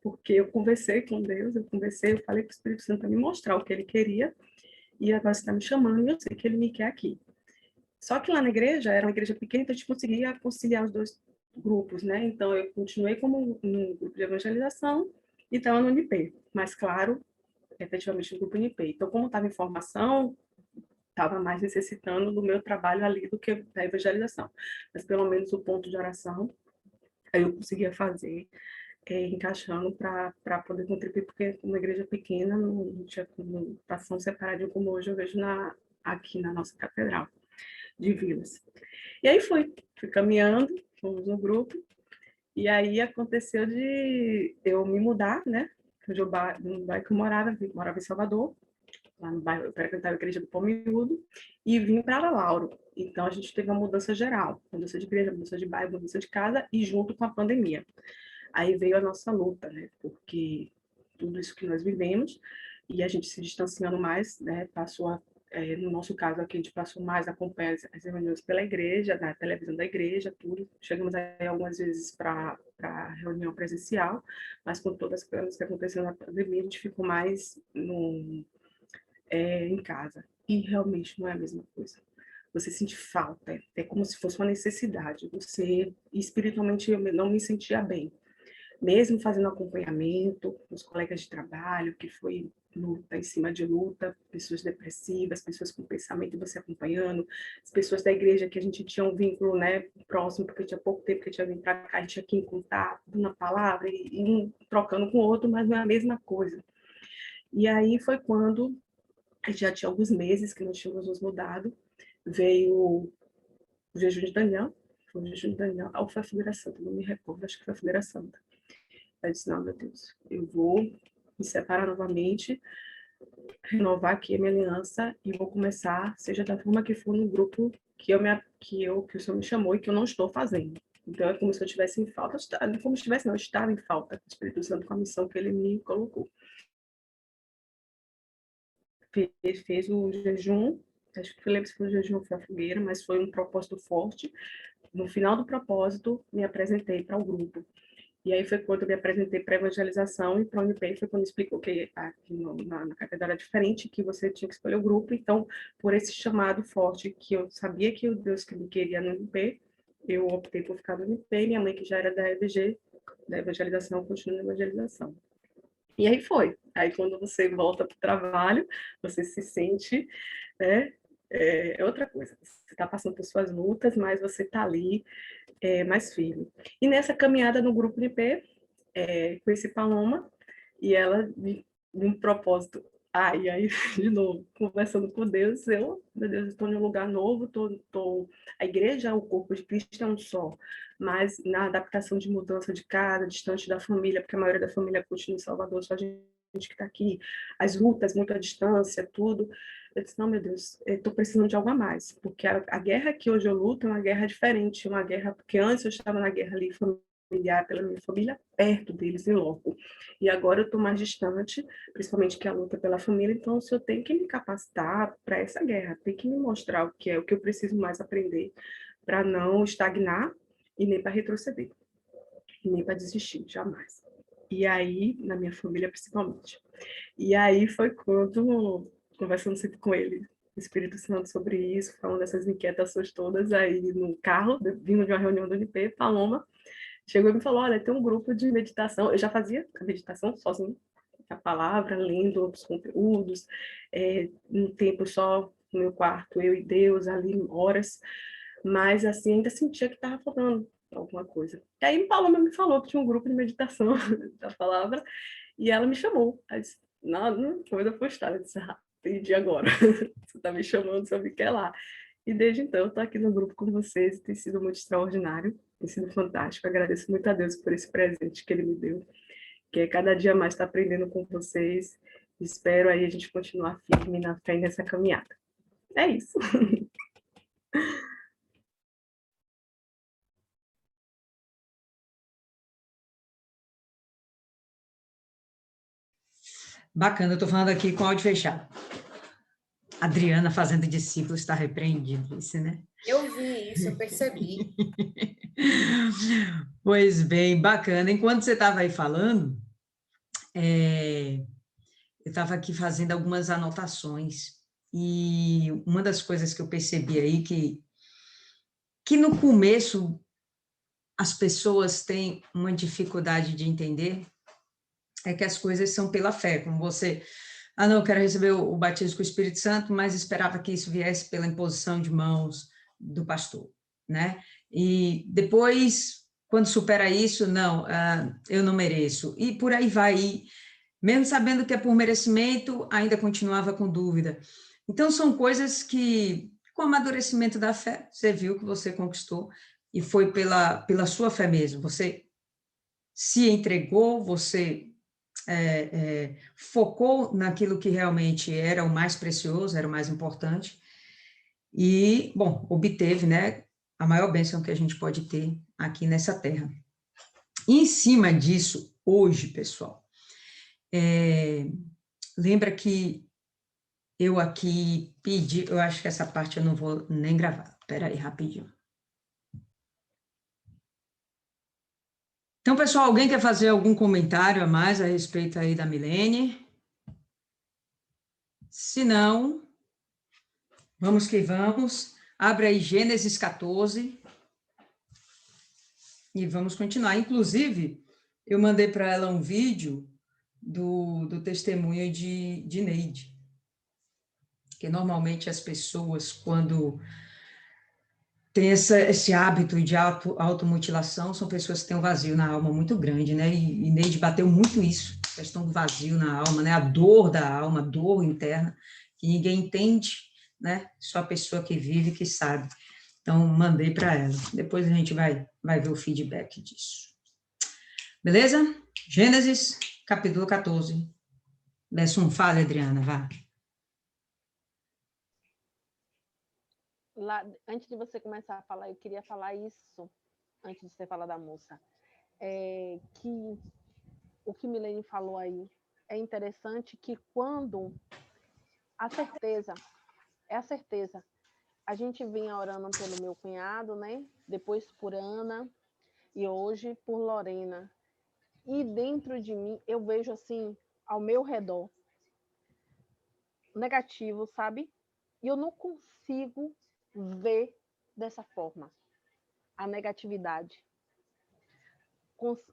porque eu conversei com Deus, eu falei com o Espírito Santo para me mostrar o que ele queria, e agora você está me chamando, e eu sei que ele me quer aqui. Só que lá na igreja, era uma igreja pequena, então a gente conseguia conciliar os dois grupos, né? Então eu continuei como no grupo de evangelização e estava no NP, mas claro, efetivamente no grupo NP. Então, como estava em formação, estava mais necessitando do meu trabalho ali do que da evangelização. Mas pelo menos o ponto de oração, aí eu conseguia fazer encaixando para poder contribuir, porque uma igreja pequena não tinha computação separadinha como hoje eu vejo aqui na nossa catedral de Vilas. E aí fui caminhando, fomos no grupo, e aí aconteceu de eu me mudar, né? No bairro que eu morava em Salvador, lá no bairro, eu frequentava a igreja do Palmiúdo, e vim para Lauro. Então, a gente teve uma mudança geral, mudança de igreja, mudança de bairro, mudança de casa, e junto com a pandemia. Aí veio a nossa luta, né? Porque tudo isso que nós vivemos, e a gente se distanciando mais, né? No nosso caso aqui, a gente passou mais a acompanhar as reuniões pela igreja, na televisão da igreja, tudo. Chegamos aí algumas vezes para reunião presencial, mas com todas as coisas que aconteceram na pandemia, a gente ficou mais em casa. E realmente não é a mesma coisa. Você sente falta, é como se fosse uma necessidade. Você, espiritualmente, eu não me sentia bem. Mesmo fazendo acompanhamento com os colegas de trabalho, que foi luta em cima de luta, pessoas depressivas, pessoas com pensamento, você acompanhando, as pessoas da igreja que a gente tinha um vínculo, né, próximo, porque tinha pouco tempo que tinha vindo para cá, a gente tinha que contato, na palavra, e um trocando com o outro, mas não é a mesma coisa. E aí foi quando, já tinha alguns meses que nós tínhamos nos mudado, veio o jejum de Daniel, foi o jejum de Daniel, ou foi a Figueira Santa, não me recordo, acho que foi a Figueira Santa. Eu disse, não, meu Deus, eu vou me separar novamente, renovar aqui a minha aliança e vou começar, seja da forma que for, no grupo que o Senhor me chamou e que eu não estou fazendo. Então, é como se eu estivesse em falta, como se estivesse, não, eu estava em falta do Espírito Santo com a missão que ele me colocou. Fez o jejum, acho que lembro se foi o jejum, foi a fogueira, mas foi um propósito forte. No final do propósito, me apresentei para o grupo. E aí foi quando eu me apresentei para a evangelização e para a UNIPE, foi quando explicou que aqui na catedral era diferente, que você tinha que escolher o grupo. Então, por esse chamado forte, que eu sabia que o Deus que me queria no UNIPE, eu optei por ficar no UNIPE, minha mãe, que já era da EVG, da evangelização, continua na evangelização. E aí foi. Aí quando você volta para o trabalho, você se sente, né, é outra coisa. Você está passando por suas lutas, mas você está ali mais firme. E nessa caminhada no grupo de P, conheci Paloma, e ela um propósito. E aí, de novo, conversando com Deus, meu Deus, estou em um lugar novo, a igreja, o corpo de Cristo é um só, mas na adaptação de mudança de casa, distante da família, porque a maioria da família continua em Salvador, só a gente que está aqui, as lutas, muita distância, tudo. Eu disse, não, meu Deus, estou precisando de algo a mais, porque a guerra que hoje eu luto é uma guerra diferente, uma guerra, porque antes eu estava na guerra ali familiar, pela minha família, perto deles, em loco. E agora eu estou mais distante, principalmente que a luta pela família, então eu tenho que me capacitar para essa guerra, tem que me mostrar o que eu preciso mais aprender para não estagnar e nem para retroceder, e nem para desistir, jamais. E aí, na minha família principalmente. E aí foi quando, conversando sempre com ele, o Espírito Santo sobre isso, falando dessas inquietações todas, aí no carro, vindo de uma reunião do NP, Paloma chegou e me falou, olha, tem um grupo de meditação, eu já fazia a meditação sozinha, a palavra, lendo outros conteúdos, um tempo só no meu quarto, eu e Deus, ali, horas, mas assim, ainda sentia que estava faltando alguma coisa. E aí Paloma me falou que tinha um grupo de meditação da palavra, e ela me chamou. Aí disse, não, coisa postada. Eu disse, entendi agora. Você está me chamando, você quer lá. E desde então, eu estou aqui no grupo com vocês, e tem sido muito extraordinário, tem sido fantástico. Eu agradeço muito a Deus por esse presente que Ele me deu, que é cada dia mais estar aprendendo com vocês. Espero aí a gente continuar firme na fé nessa caminhada. É isso. Bacana, eu estou falando aqui com o áudio fechado. Adriana, fazendo discípulos, está repreendido, isso, né? Eu vi isso, eu percebi. Pois bem, bacana. Enquanto você estava aí falando, eu estava aqui fazendo algumas anotações, e uma das coisas que eu percebi aí que no começo as pessoas têm uma dificuldade de entender é que as coisas são pela fé, como você, não, eu quero receber o batismo com o Espírito Santo, mas esperava que isso viesse pela imposição de mãos do pastor, né? E depois, quando supera isso, não, eu não mereço. E por aí vai. E mesmo sabendo que é por merecimento, ainda continuava com dúvida. Então, são coisas que, com o amadurecimento da fé, você viu que você conquistou, e foi pela sua fé mesmo. Você se entregou, você focou naquilo que realmente era o mais precioso, era o mais importante, e, bom, obteve, né, a maior bênção que a gente pode ter aqui nessa terra. E em cima disso, hoje, pessoal, lembra que eu aqui pedi, eu acho que essa parte eu não vou nem gravar, espera aí, rapidinho. Então, pessoal, alguém quer fazer algum comentário a mais a respeito aí da Milene? Se não, vamos que vamos. Abre aí Gênesis 14 e vamos continuar. Inclusive, eu mandei para ela um vídeo do testemunho de Neide, que normalmente as pessoas, quando têm esse hábito de automutilação, são pessoas que têm um vazio na alma muito grande, né? E Neide bateu muito isso, a questão do vazio na alma, né? A dor da alma, a dor interna, que ninguém entende, né? Só a pessoa que vive que sabe. Então, mandei para ela. Depois a gente vai ver o feedback disso. Beleza? Gênesis, capítulo 14. Verso 1. Fala, Adriana, vá. Lá, antes de você começar a falar, eu queria falar isso, antes de você falar da moça, que o que Milene falou aí é interessante, que quando a certeza, a gente vinha orando pelo meu cunhado, né? Depois por Ana e hoje por Lorena. E dentro de mim, eu vejo assim, ao meu redor, negativo, sabe? E eu não consigo ver dessa forma a negatividade.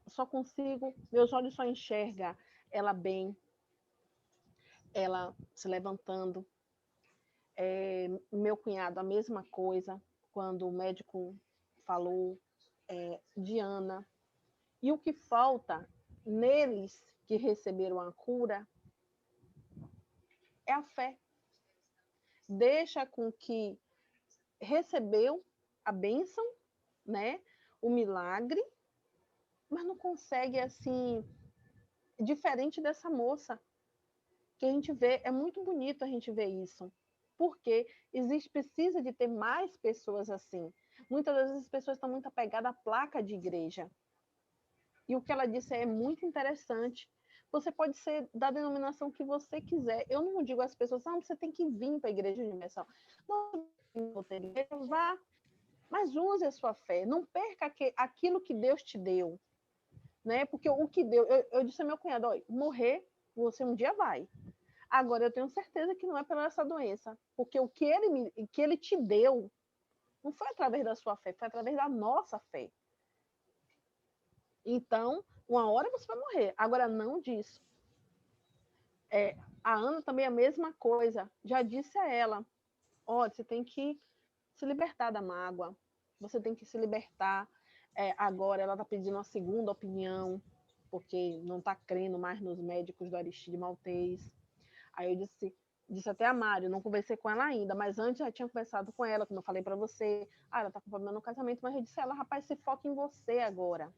Só consigo, meus olhos só enxergam ela bem, ela se levantando. Meu cunhado, a mesma coisa, quando o médico falou, Diana. E o que falta neles que receberam a cura é a fé. Deixa com que recebeu a bênção, né? O milagre, mas não consegue, assim, diferente dessa moça, que a gente vê, é muito bonito a gente ver isso, porque precisa de ter mais pessoas assim. Muitas vezes as pessoas estão muito apegadas à placa de igreja, e o que ela disse é muito interessante. Você pode ser da denominação que você quiser. Eu não digo às pessoas, você tem que vir para a Igreja Universal. Não, vá, mas use a sua fé. Não perca aquilo que Deus te deu. Né? Porque o que Deus... Eu disse ao meu cunhado, morrer, você um dia vai. Agora, eu tenho certeza que não é pela essa doença. Porque o que ele te deu não foi através da sua fé, foi através da nossa fé. Então, uma hora você vai morrer. Agora, não disso. A Ana também é a mesma coisa. Já disse a ela, você tem que se libertar da mágoa. Você tem que se libertar. Agora, ela está pedindo uma segunda opinião, porque não está crendo mais nos médicos do Aristide Maltês. Aí eu disse até a Mário, não conversei com ela ainda, mas antes já tinha conversado com ela, como eu falei para você. Ela está com problema no casamento, mas eu disse a ela, rapaz, se foca em você agora.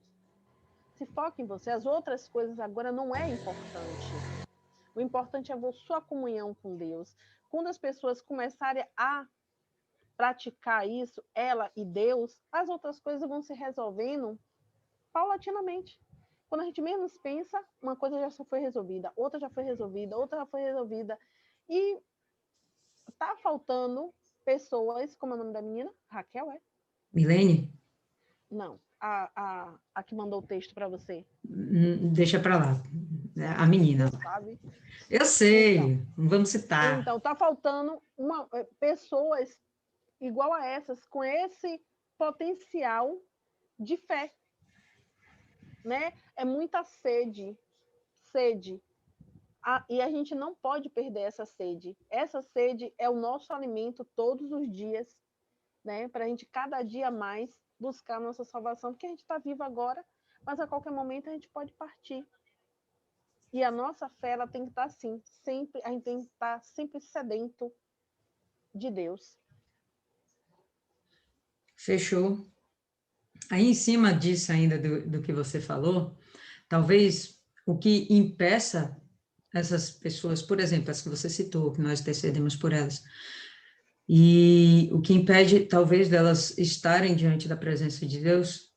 Se foca em você. As outras coisas agora não é importante. O importante é a sua comunhão com Deus. Quando as pessoas começarem a praticar isso, ela e Deus, as outras coisas vão se resolvendo paulatinamente. Quando a gente menos pensa, uma coisa já foi resolvida, outra já foi resolvida, outra já foi resolvida. E tá faltando pessoas, como é o nome da menina? Raquel, é? Milene? Não, a que mandou o texto para você. Deixa para lá, a menina. Você sabe? Eu sei, então, não vamos citar. Então, tá faltando pessoas igual a essas, com esse potencial de fé, né? É muita sede. E a gente não pode perder essa sede. Essa sede é o nosso alimento todos os dias. né? Para a gente cada dia mais buscar a nossa salvação, porque a gente está vivo agora, mas a qualquer momento a gente pode partir. E a nossa fé, ela tem que estar assim, sempre, a gente tem que estar sempre sedento de Deus. Fechou. Aí, em cima disso ainda do que você falou, talvez o que impeça essas pessoas, por exemplo, as que você citou, que nós intercedemos por elas, e o que impede, talvez, delas estarem diante da presença de Deus,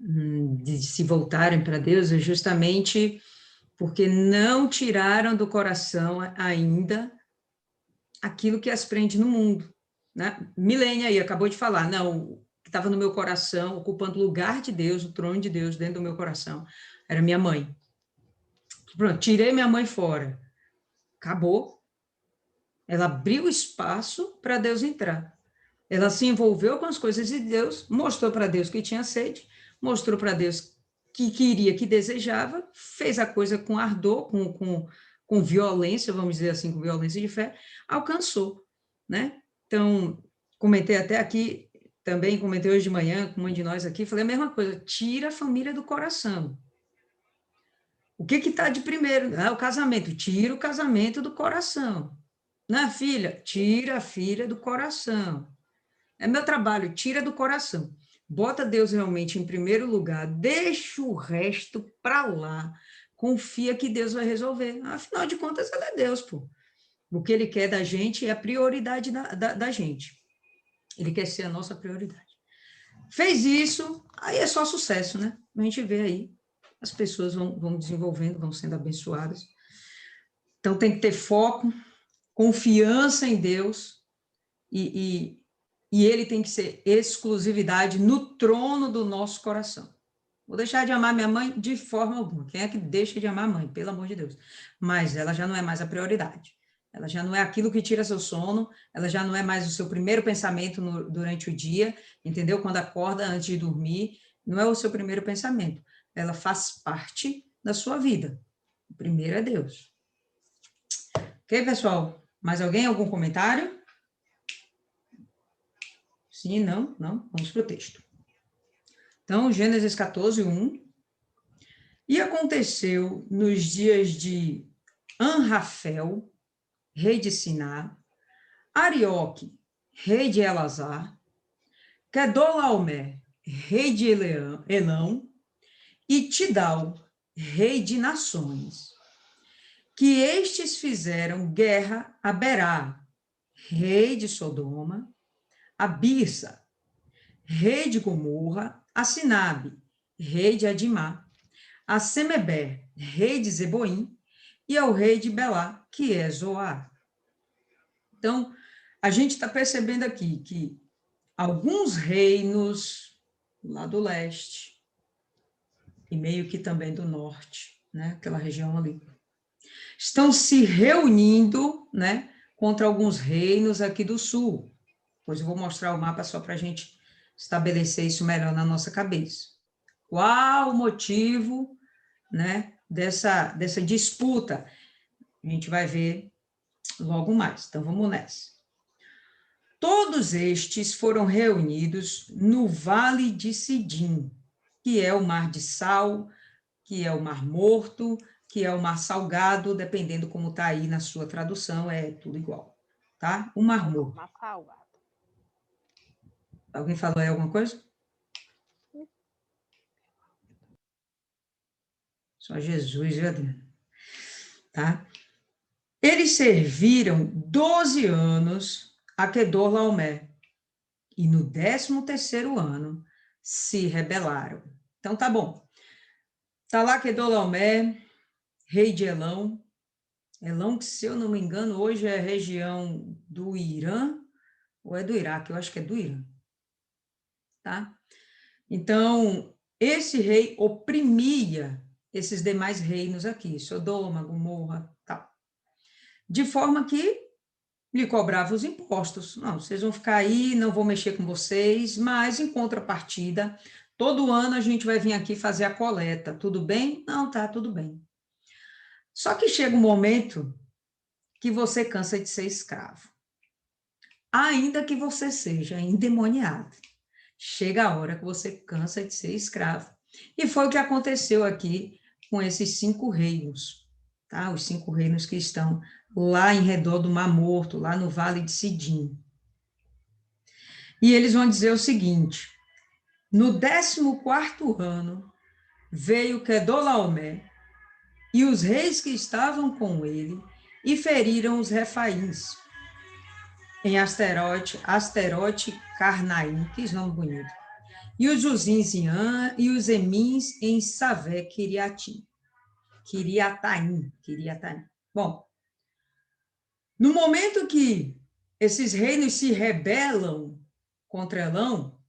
de se voltarem para Deus, é justamente porque não tiraram do coração ainda aquilo que as prende no mundo, né? Milene aí acabou de falar, não, que estava no meu coração, ocupando o lugar de Deus, o trono de Deus dentro do meu coração, era minha mãe. Pronto, tirei minha mãe fora. Acabou. Ela abriu espaço para Deus entrar. Ela se envolveu com as coisas de Deus, mostrou para Deus que tinha sede, mostrou para Deus que queria, que desejava, fez a coisa com ardor, com violência, vamos dizer assim, com violência de fé, alcançou, né? Então, comentei até aqui, também comentei hoje de manhã com uma de nós aqui, falei a mesma coisa, tira a família do coração. O que está de primeiro? O casamento, tira o casamento do coração. Não, filha, tira a filha do coração. É meu trabalho, tira do coração. Bota Deus realmente em primeiro lugar, deixa o resto para lá. Confia que Deus vai resolver. Afinal de contas, ele é Deus, pô. O que ele quer da gente é a prioridade da gente. Ele quer ser a nossa prioridade. Fez isso, aí é só sucesso, né? A gente vê aí, as pessoas vão desenvolvendo, vão sendo abençoadas. Então, tem que ter foco, confiança em Deus e ele tem que ser exclusividade no trono do nosso coração. Vou deixar de amar minha mãe de forma alguma. Quem é que deixa de amar a mãe? Pelo amor de Deus. Mas ela já não é mais a prioridade. Ela já não é aquilo que tira seu sono, ela já não é mais o seu primeiro pensamento durante o dia, entendeu? Quando acorda antes de dormir, não é o seu primeiro pensamento. Ela faz parte da sua vida. O primeiro é Deus. Ok, pessoal? Mais alguém? Algum comentário? Sim, não? Não? Vamos para o texto. Então, Gênesis 14, 1. E aconteceu nos dias de Anrafel, rei de Siná, Arioque, rei de Elazar, Kedorlaomer, rei de Elão, e Tidal, rei de nações, que estes fizeram guerra a Berá, rei de Sodoma, a Birsa, rei de Gomorra, a Sinabe, rei de Adimá, a Semeber, rei de Zeboim, e ao rei de Belá, que é Zoar. Então, a gente está percebendo aqui que alguns reinos lá do leste, e meio que também do norte, né, aquela região ali, estão se reunindo, né, contra alguns reinos aqui do sul. Depois eu vou mostrar o mapa só para a gente estabelecer isso melhor na nossa cabeça. Qual o motivo, né, dessa disputa? A gente vai ver logo mais. Então, vamos nessa. Todos estes foram reunidos no Vale de Sidim, que é o Mar de Sal, que é o Mar Morto, que é o Mar Salgado, dependendo como está aí na sua tradução, é tudo igual, tá? O Mar Morto. Mar Salgado. Alguém falou aí alguma coisa? Só Jesus, viu, Adriana? Tá? Eles serviram 12 anos a Kedorlaomer, e no 13º ano se rebelaram. Então, tá bom. Tá lá Kedorlaomer, rei de Elão. Elão, que, se eu não me engano, hoje é região do Irã, ou é do Iraque? Eu acho que é do Irã. Tá? Então, esse rei oprimia esses demais reinos aqui, Sodoma, Gomorra, tal. De forma que lhe cobrava os impostos. Não, vocês vão ficar aí, não vou mexer com vocês, mas em contrapartida, todo ano a gente vai vir aqui fazer a coleta. Tudo bem? Não, tá, tudo bem. Só que chega um momento que você cansa de ser escravo. ainda que você seja endemoniado. Chega a hora que você cansa de ser escravo. E foi o que aconteceu aqui com esses 5 reinos, tá? Os 5 reinos que estão lá em redor do Mar Morto, lá no Vale de Sidim. E eles vão dizer o seguinte: no 14º ano, veio Quedorlaomer e os reis que estavam com ele e feriram os refaíns em Asterote Carnaim, que nome bonito, e os Uzins em An e os Emins em Savé Kiriataim. Bom, no momento que esses reinos se rebelam contra Elão,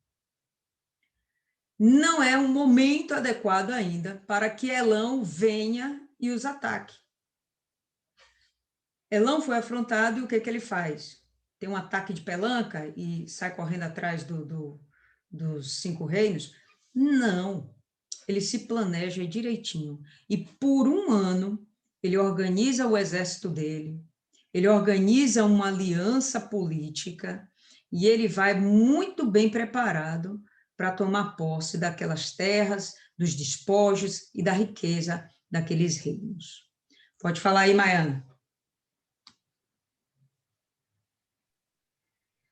não é um momento adequado ainda para que Elão venha e os ataque. Elão foi afrontado e o que ele faz? Tem um ataque de pelanca e sai correndo atrás dos 5 reinos? Não, ele se planeja direitinho. E por um ano, ele organiza o exército dele, ele organiza uma aliança política e ele vai muito bem preparado para tomar posse daquelas terras, dos despojos e da riqueza daqueles reinos. Pode falar aí, Maiana.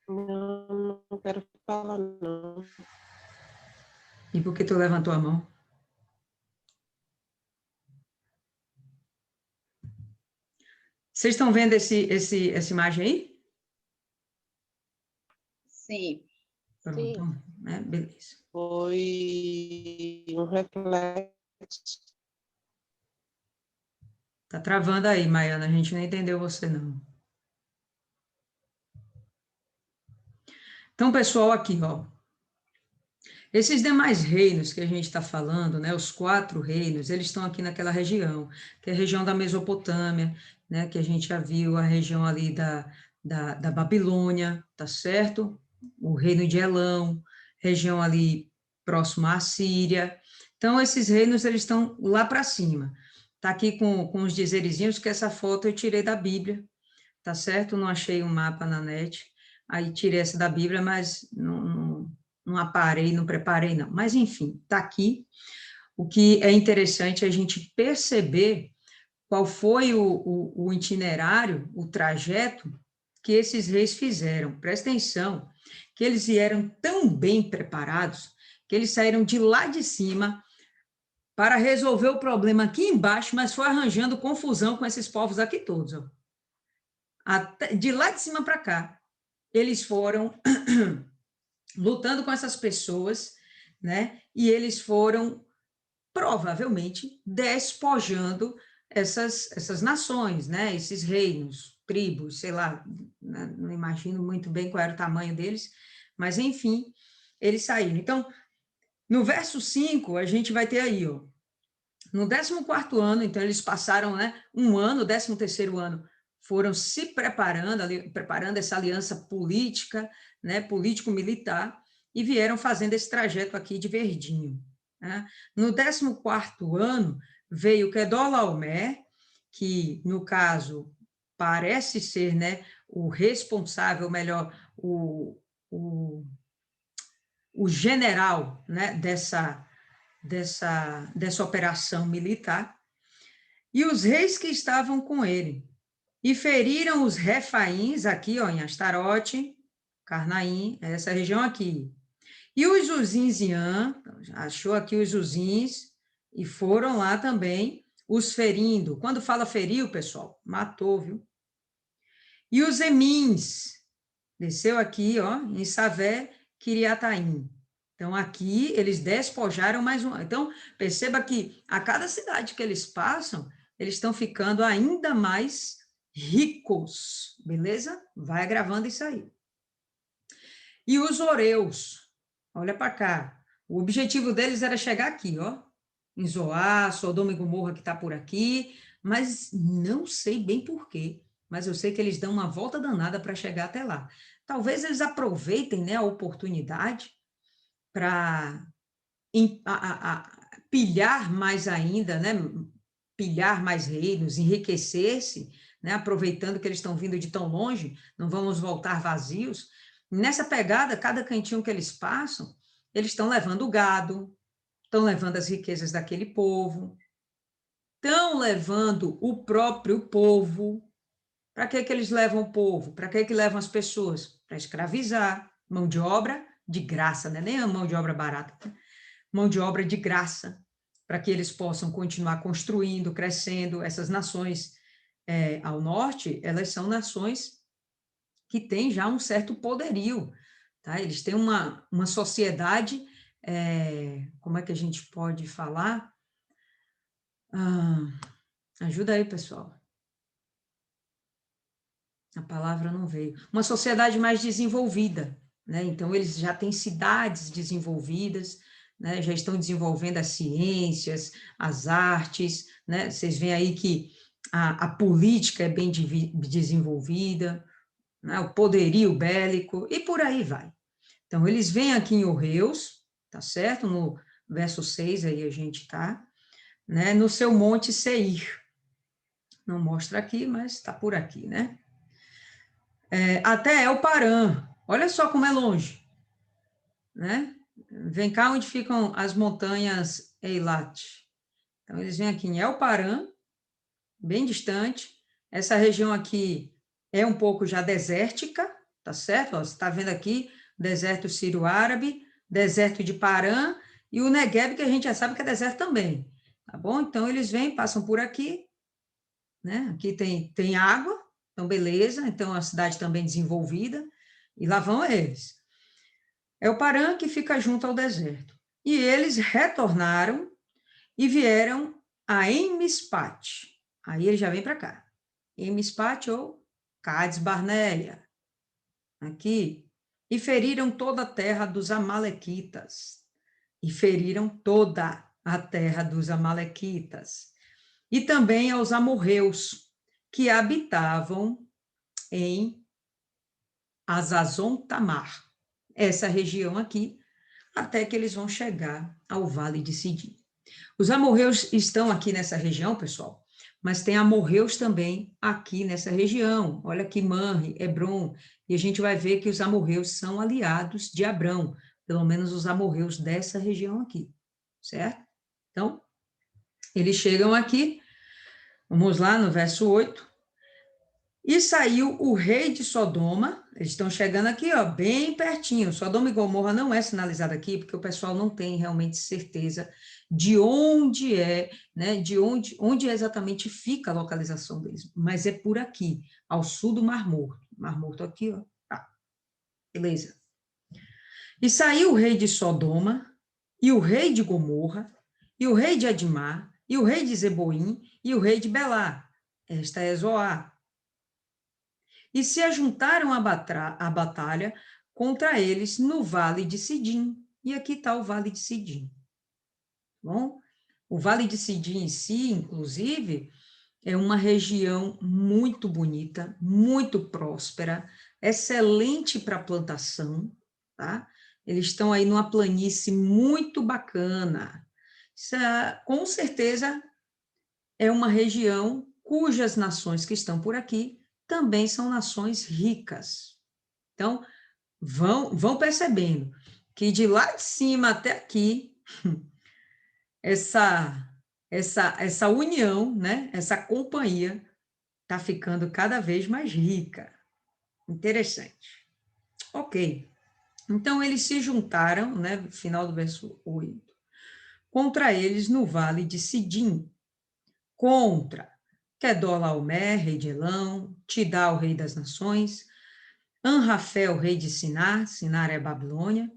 Não quero falar, não. E por que tu levantou a mão? Vocês estão vendo essa imagem aí? Sim. Pronto, Sim. né? Beleza. Foi um reflexo. Tá travando aí, Maiana, a gente não entendeu você, não. Então, pessoal, aqui, ó. Esses demais reinos que a gente está falando, né, os 4 reinos, eles estão aqui naquela região, que é a região da Mesopotâmia, né, que a gente já viu, a região ali da Babilônia, tá certo? O reino de Elão, região ali próxima à Síria. Então, esses reinos, eles estão lá para cima. Tá aqui com os dizerezinhos, que essa foto eu tirei da Bíblia, tá certo? Não achei um mapa na net, aí tirei essa da Bíblia, mas não aparei, não preparei, não. Mas, enfim, está aqui. O que é interessante é a gente perceber qual foi o itinerário, o trajeto que esses reis fizeram. Presta atenção, que eles vieram tão bem preparados que eles saíram de lá de cima para resolver o problema aqui embaixo, mas foi arranjando confusão com esses povos aqui todos. Ó. De lá de cima para cá, eles foram lutando com essas pessoas, né? E eles foram provavelmente despojando essas nações, né? Esses reinos, tribos, sei lá, não imagino muito bem qual era o tamanho deles, mas enfim, eles saíram. Então, no verso 5, a gente vai ter aí, ó, no 14º ano, então eles passaram, né, um ano, o 13º ano, foram se preparando essa aliança política, né, político-militar, e vieram fazendo esse trajeto aqui de verdinho. Né? No 14º ano, veio Quedorlaomer, que, no caso, parece ser, né, o responsável, melhor, o general, né, dessa operação militar, e os reis que estavam com ele, e feriram os refaíns, aqui ó, em Astarote, Carnaim, essa região aqui, e os Uzins em An, achou aqui os Uzins, e foram lá também, os ferindo. Quando fala feriu, pessoal, matou, viu? E os Emins, desceu aqui, ó, em Savé, Kiriataim. Então, aqui, eles despojaram mais um. Então, perceba que a cada cidade que eles passam, eles estão ficando ainda mais ricos, beleza? Vai gravando isso aí. E os Oreus, olha para cá. O objetivo deles era chegar aqui, ó, em Zoar, Sodoma e Gomorra, que está por aqui, mas não sei bem por quê. Mas eu sei que eles dão uma volta danada para chegar até lá. Talvez eles aproveitem, né, a oportunidade para pilhar mais ainda, né, pilhar mais reinos, enriquecer-se, né? Aproveitando que eles estão vindo de tão longe, não vamos voltar vazios. Nessa pegada, cada cantinho que eles passam, eles estão levando o gado, estão levando as riquezas daquele povo, estão levando o próprio povo. Para que eles levam o povo? Para que levam as pessoas? Para escravizar, mão de obra de graça, né? Nem a mão de obra barata, né? Mão de obra de graça, para que eles possam continuar construindo, crescendo. Essas nações ao norte, elas são nações que têm já um certo poderio, tá? Eles têm uma sociedade, como é que a gente pode falar? Ajuda aí, pessoal. A palavra não veio. Uma sociedade mais desenvolvida, né? Então, eles já têm cidades desenvolvidas, né? Já estão desenvolvendo as ciências, as artes, né? Vocês veem aí que a política é bem desenvolvida, né? O poderio bélico, e por aí vai. Então, eles vêm aqui em Horreus, tá certo? No verso 6 aí a gente está, né? No seu monte Seir. Não mostra aqui, mas está por aqui, né? Até El-Parã. Olha só como é longe, né? Vem cá onde ficam as montanhas Eilat. Então, eles vêm aqui em El-Parã, bem distante. Essa região aqui é um pouco já desértica, tá certo? Ó, você está vendo aqui, deserto sírio-árabe, deserto de Parã, e o Negueb, que a gente já sabe que é deserto também, tá bom? Então, eles vêm, passam por aqui, né? Aqui tem água, então beleza, então a cidade também desenvolvida, e lá vão eles. É o Parã que fica junto ao deserto. E eles retornaram e vieram a Emispate. Aí ele já vem para cá. Emispate ou Cades Barneia. Aqui. E feriram toda a terra dos amalequitas. E feriram toda a terra dos amalequitas. E também aos amorreus, que habitavam em Azazon Tamar, essa região aqui, até que eles vão chegar ao Vale de Sidim. Os amorreus estão aqui nessa região, pessoal, mas tem amorreus também aqui nessa região. Olha aqui Manre, Hebron, e a gente vai ver que os amorreus são aliados de Abrão, pelo menos os amorreus dessa região aqui, certo? Então, eles chegam aqui, vamos lá no verso 8. E saiu o rei de Sodoma, eles estão chegando aqui, ó, bem pertinho. Sodoma e Gomorra não é sinalizado aqui, porque o pessoal não tem realmente certeza de onde é, né, de onde exatamente fica a localização deles. Mas é por aqui, ao sul do Mar Morto. Mar Morto aqui, ó. Tá, beleza. E saiu o rei de Sodoma, e o rei de Gomorra, e o rei de Admá, e o rei de Zeboim, e o rei de Belá. Esta é Zoar. E se ajuntaram à batalha contra eles no Vale de Sidim. E aqui está o Vale de Sidim. Bom, o Vale de Sidim em si, inclusive, é uma região muito bonita, muito próspera, excelente para plantação, tá? Eles estão aí numa planície muito bacana. Isso com certeza é uma região cujas nações que estão por aqui também são nações ricas. Então, vão percebendo que de lá de cima até aqui, essa união, né, essa companhia, está ficando cada vez mais rica. Interessante. Ok. Então, eles se juntaram, né, final do verso 8, contra eles no vale de Sidim, contra Kedorlaomer, rei de Elão, Tidal, rei das nações, Anrafel, rei de Sinar, Sinar é Babilônia,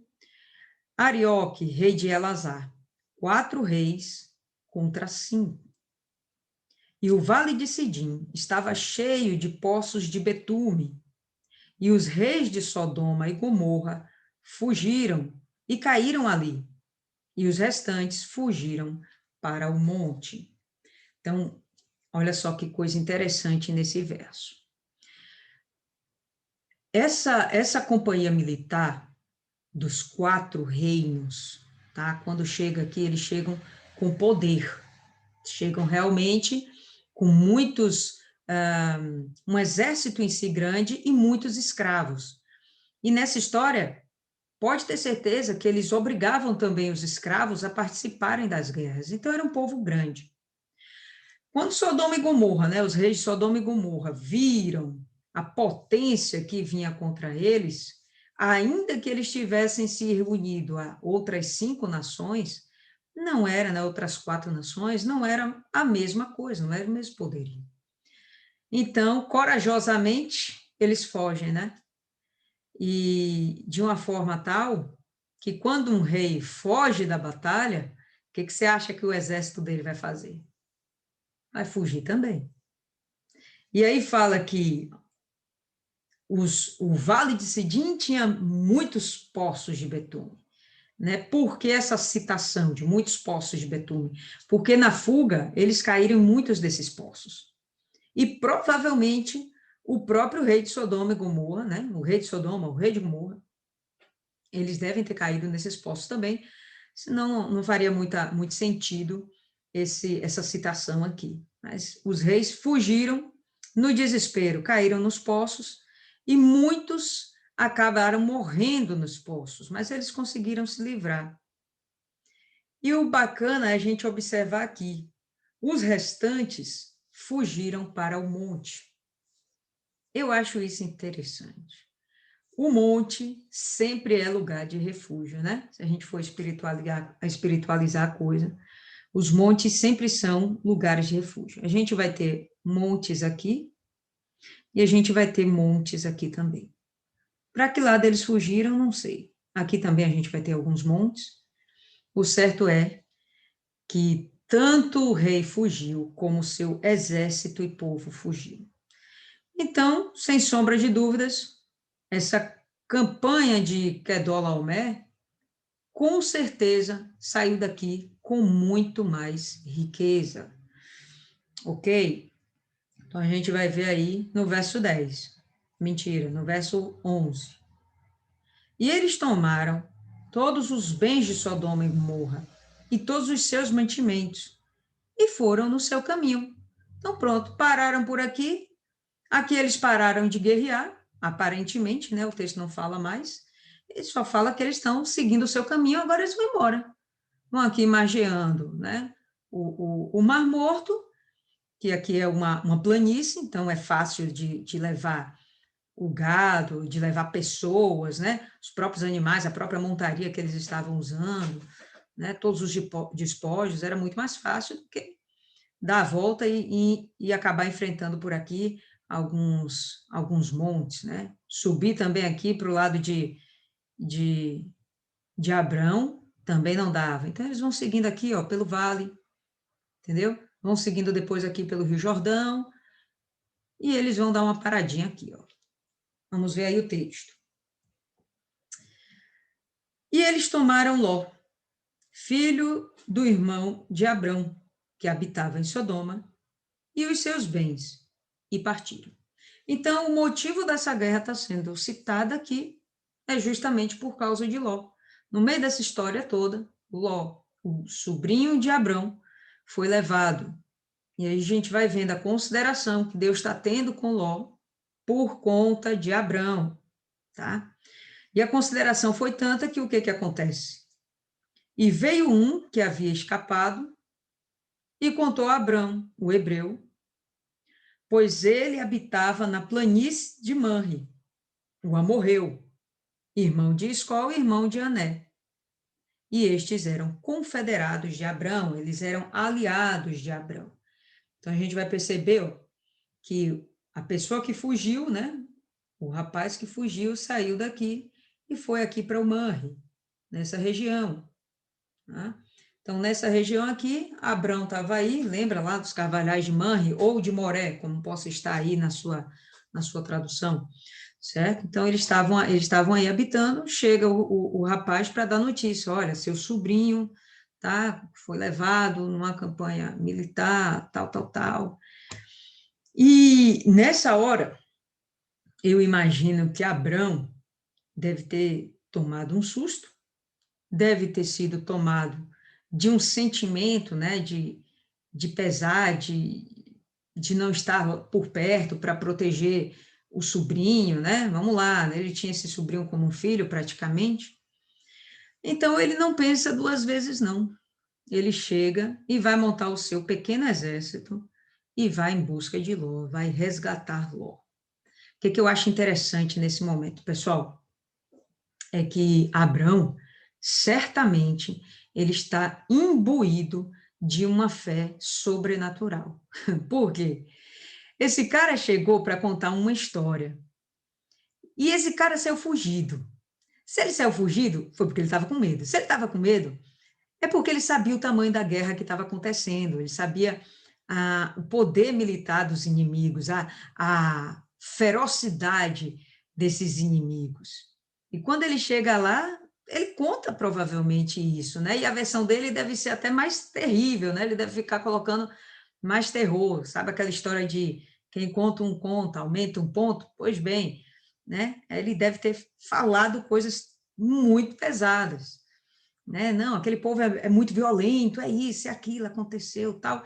Arioque, rei de Elazar, 4 reis contra 5. E o vale de Sidim estava cheio de poços de betume, e os reis de Sodoma e Gomorra fugiram e caíram ali, e os restantes fugiram para o monte. Então, olha só que coisa interessante nesse verso. Essa companhia militar dos 4 reinos, tá? Quando chega aqui, eles chegam com poder, chegam realmente com muitos um exército em si grande e muitos escravos. E nessa história, pode ter certeza que eles obrigavam também os escravos a participarem das guerras. Então, era um povo grande. Quando Sodoma e Gomorra, né, os reis de Sodoma e Gomorra, viram a potência que vinha contra eles, ainda que eles tivessem se reunido a outras 5 nações, não era, né, outras 4 nações, não era a mesma coisa, não era o mesmo poderio. Então, corajosamente, eles fogem, né? E de uma forma tal que quando um rei foge da batalha, o que você acha que o exército dele vai fazer? Vai fugir também. E aí fala que o Vale de Sidim tinha muitos poços de betume. Né? Por que essa citação de muitos poços de betume? Porque na fuga eles caíram em muitos desses poços. E provavelmente o próprio rei de Sodoma e Gomorra, né? O rei de Sodoma, o rei de Gomorra, eles devem ter caído nesses poços também, senão não faria muito sentido essa citação aqui. Mas os reis fugiram no desespero, caíram nos poços e muitos acabaram morrendo nos poços, mas eles conseguiram se livrar. E o bacana é a gente observar aqui, os restantes fugiram para o monte. Eu acho isso interessante. O monte sempre é lugar de refúgio, né? Se a gente for espiritualizar a coisa, os montes sempre são lugares de refúgio. A gente vai ter montes aqui e a gente vai ter montes aqui também. Para que lado eles fugiram, não sei. Aqui também a gente vai ter alguns montes. O certo é que tanto o rei fugiu, como seu exército e povo fugiu. Então, sem sombra de dúvidas, essa campanha de Kedorlaomer, com certeza, saiu daqui com muito mais riqueza. Ok? Então, a gente vai ver aí no verso 10. Mentira, no verso 11. E eles tomaram todos os bens de Sodoma e Gomorra e todos os seus mantimentos e foram no seu caminho. Então, pronto, pararam por aqui. Aqui eles pararam de guerrear, aparentemente, né? O texto não fala mais. Ele só fala que eles estão seguindo o seu caminho, agora eles vão embora. Vão aqui margeando, né? O Mar Morto, que aqui é uma planície, então é fácil de levar o gado, de levar pessoas, né? Os próprios animais, a própria montaria que eles estavam usando, né? Todos os despojos, era muito mais fácil do que dar a volta e acabar enfrentando por aqui alguns montes, né? Subir também aqui para o lado de Abrão, também não dava. Então, eles vão seguindo aqui, ó, pelo vale, entendeu? Vão seguindo depois aqui pelo Rio Jordão, e eles vão dar uma paradinha aqui, ó. Vamos ver aí o texto. E eles tomaram Ló, filho do irmão de Abrão, que habitava em Sodoma, e os seus bens, e partiram. Então, o motivo dessa guerra está sendo citado aqui é justamente por causa de Ló. No meio dessa história toda, Ló, o sobrinho de Abrão, foi levado. E aí a gente vai vendo a consideração que Deus está tendo com Ló por conta de Abrão, tá? E a consideração foi tanta que o que acontece? E veio um que havia escapado e contou a Abrão, o hebreu, pois ele habitava na planície de Manre, o amorreu, irmão de Escol e irmão de Ané. E estes eram confederados de Abrão, eles eram aliados de Abrão. Então, a gente vai perceber ó, que a pessoa que fugiu, né, o rapaz que fugiu, saiu daqui e foi aqui para o Manre, nessa região. Tá? Então, nessa região aqui, Abrão estava aí, lembra lá dos carvalhais de Manre ou de Moré, como possa estar aí na sua tradução, certo? Então, eles estavam aí habitando, chega o rapaz para dar notícia, olha, seu sobrinho tá, foi levado numa campanha militar, tal. E nessa hora, eu imagino que Abrão deve ter tomado um susto, deve ter sido tomado de um sentimento, né, de pesar, de não estar por perto para proteger o sobrinho, né? Vamos lá, ele tinha esse sobrinho como um filho praticamente. Então ele não pensa duas vezes, não. Ele chega e vai montar o seu pequeno exército e vai em busca de Ló, vai resgatar Ló. O que eu acho interessante nesse momento, pessoal, é que Abrão, certamente, ele está imbuído de uma fé sobrenatural. Por quê? Esse cara chegou para contar uma história e esse cara saiu fugido. Se ele saiu fugido, foi porque ele estava com medo. Se ele estava com medo, é porque ele sabia o tamanho da guerra que estava acontecendo, ele sabia o poder militar dos inimigos, a ferocidade desses inimigos. E quando ele chega lá, ele conta provavelmente isso, né? E a versão dele deve ser até mais terrível, né? Ele deve ficar colocando mais terror, sabe aquela história de quem conta um conta, aumenta um ponto? Pois bem, né? Ele deve ter falado coisas muito pesadas, né? Não, aquele povo é muito violento, é isso, é aquilo, aconteceu, tal.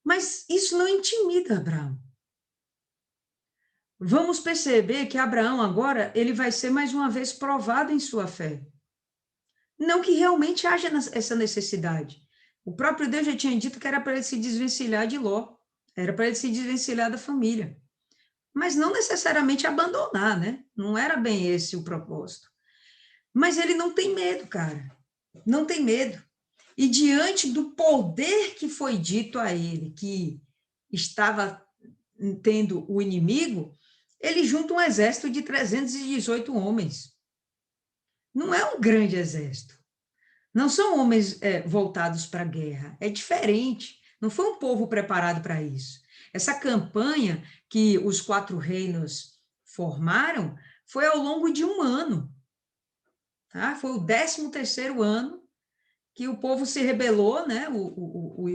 Mas isso não intimida Abraão. Vamos perceber que Abraão agora, ele vai ser mais uma vez provado em sua fé. Não que realmente haja essa necessidade. O próprio Deus já tinha dito que era para ele se desvencilhar de Ló, era para ele se desvencilhar da família. Mas não necessariamente abandonar, né? Não era bem esse o propósito. Mas ele não tem medo, cara. Não tem medo. E diante do poder que foi dito a ele, que estava tendo o inimigo, ele junta um exército de 318 homens. Não é um grande exército. Não são homens voltados para a guerra. É diferente. Não foi um povo preparado para isso. Essa campanha que os 4 reinos formaram foi ao longo de um ano. Tá? Foi o 13º ano que o povo se rebelou, né?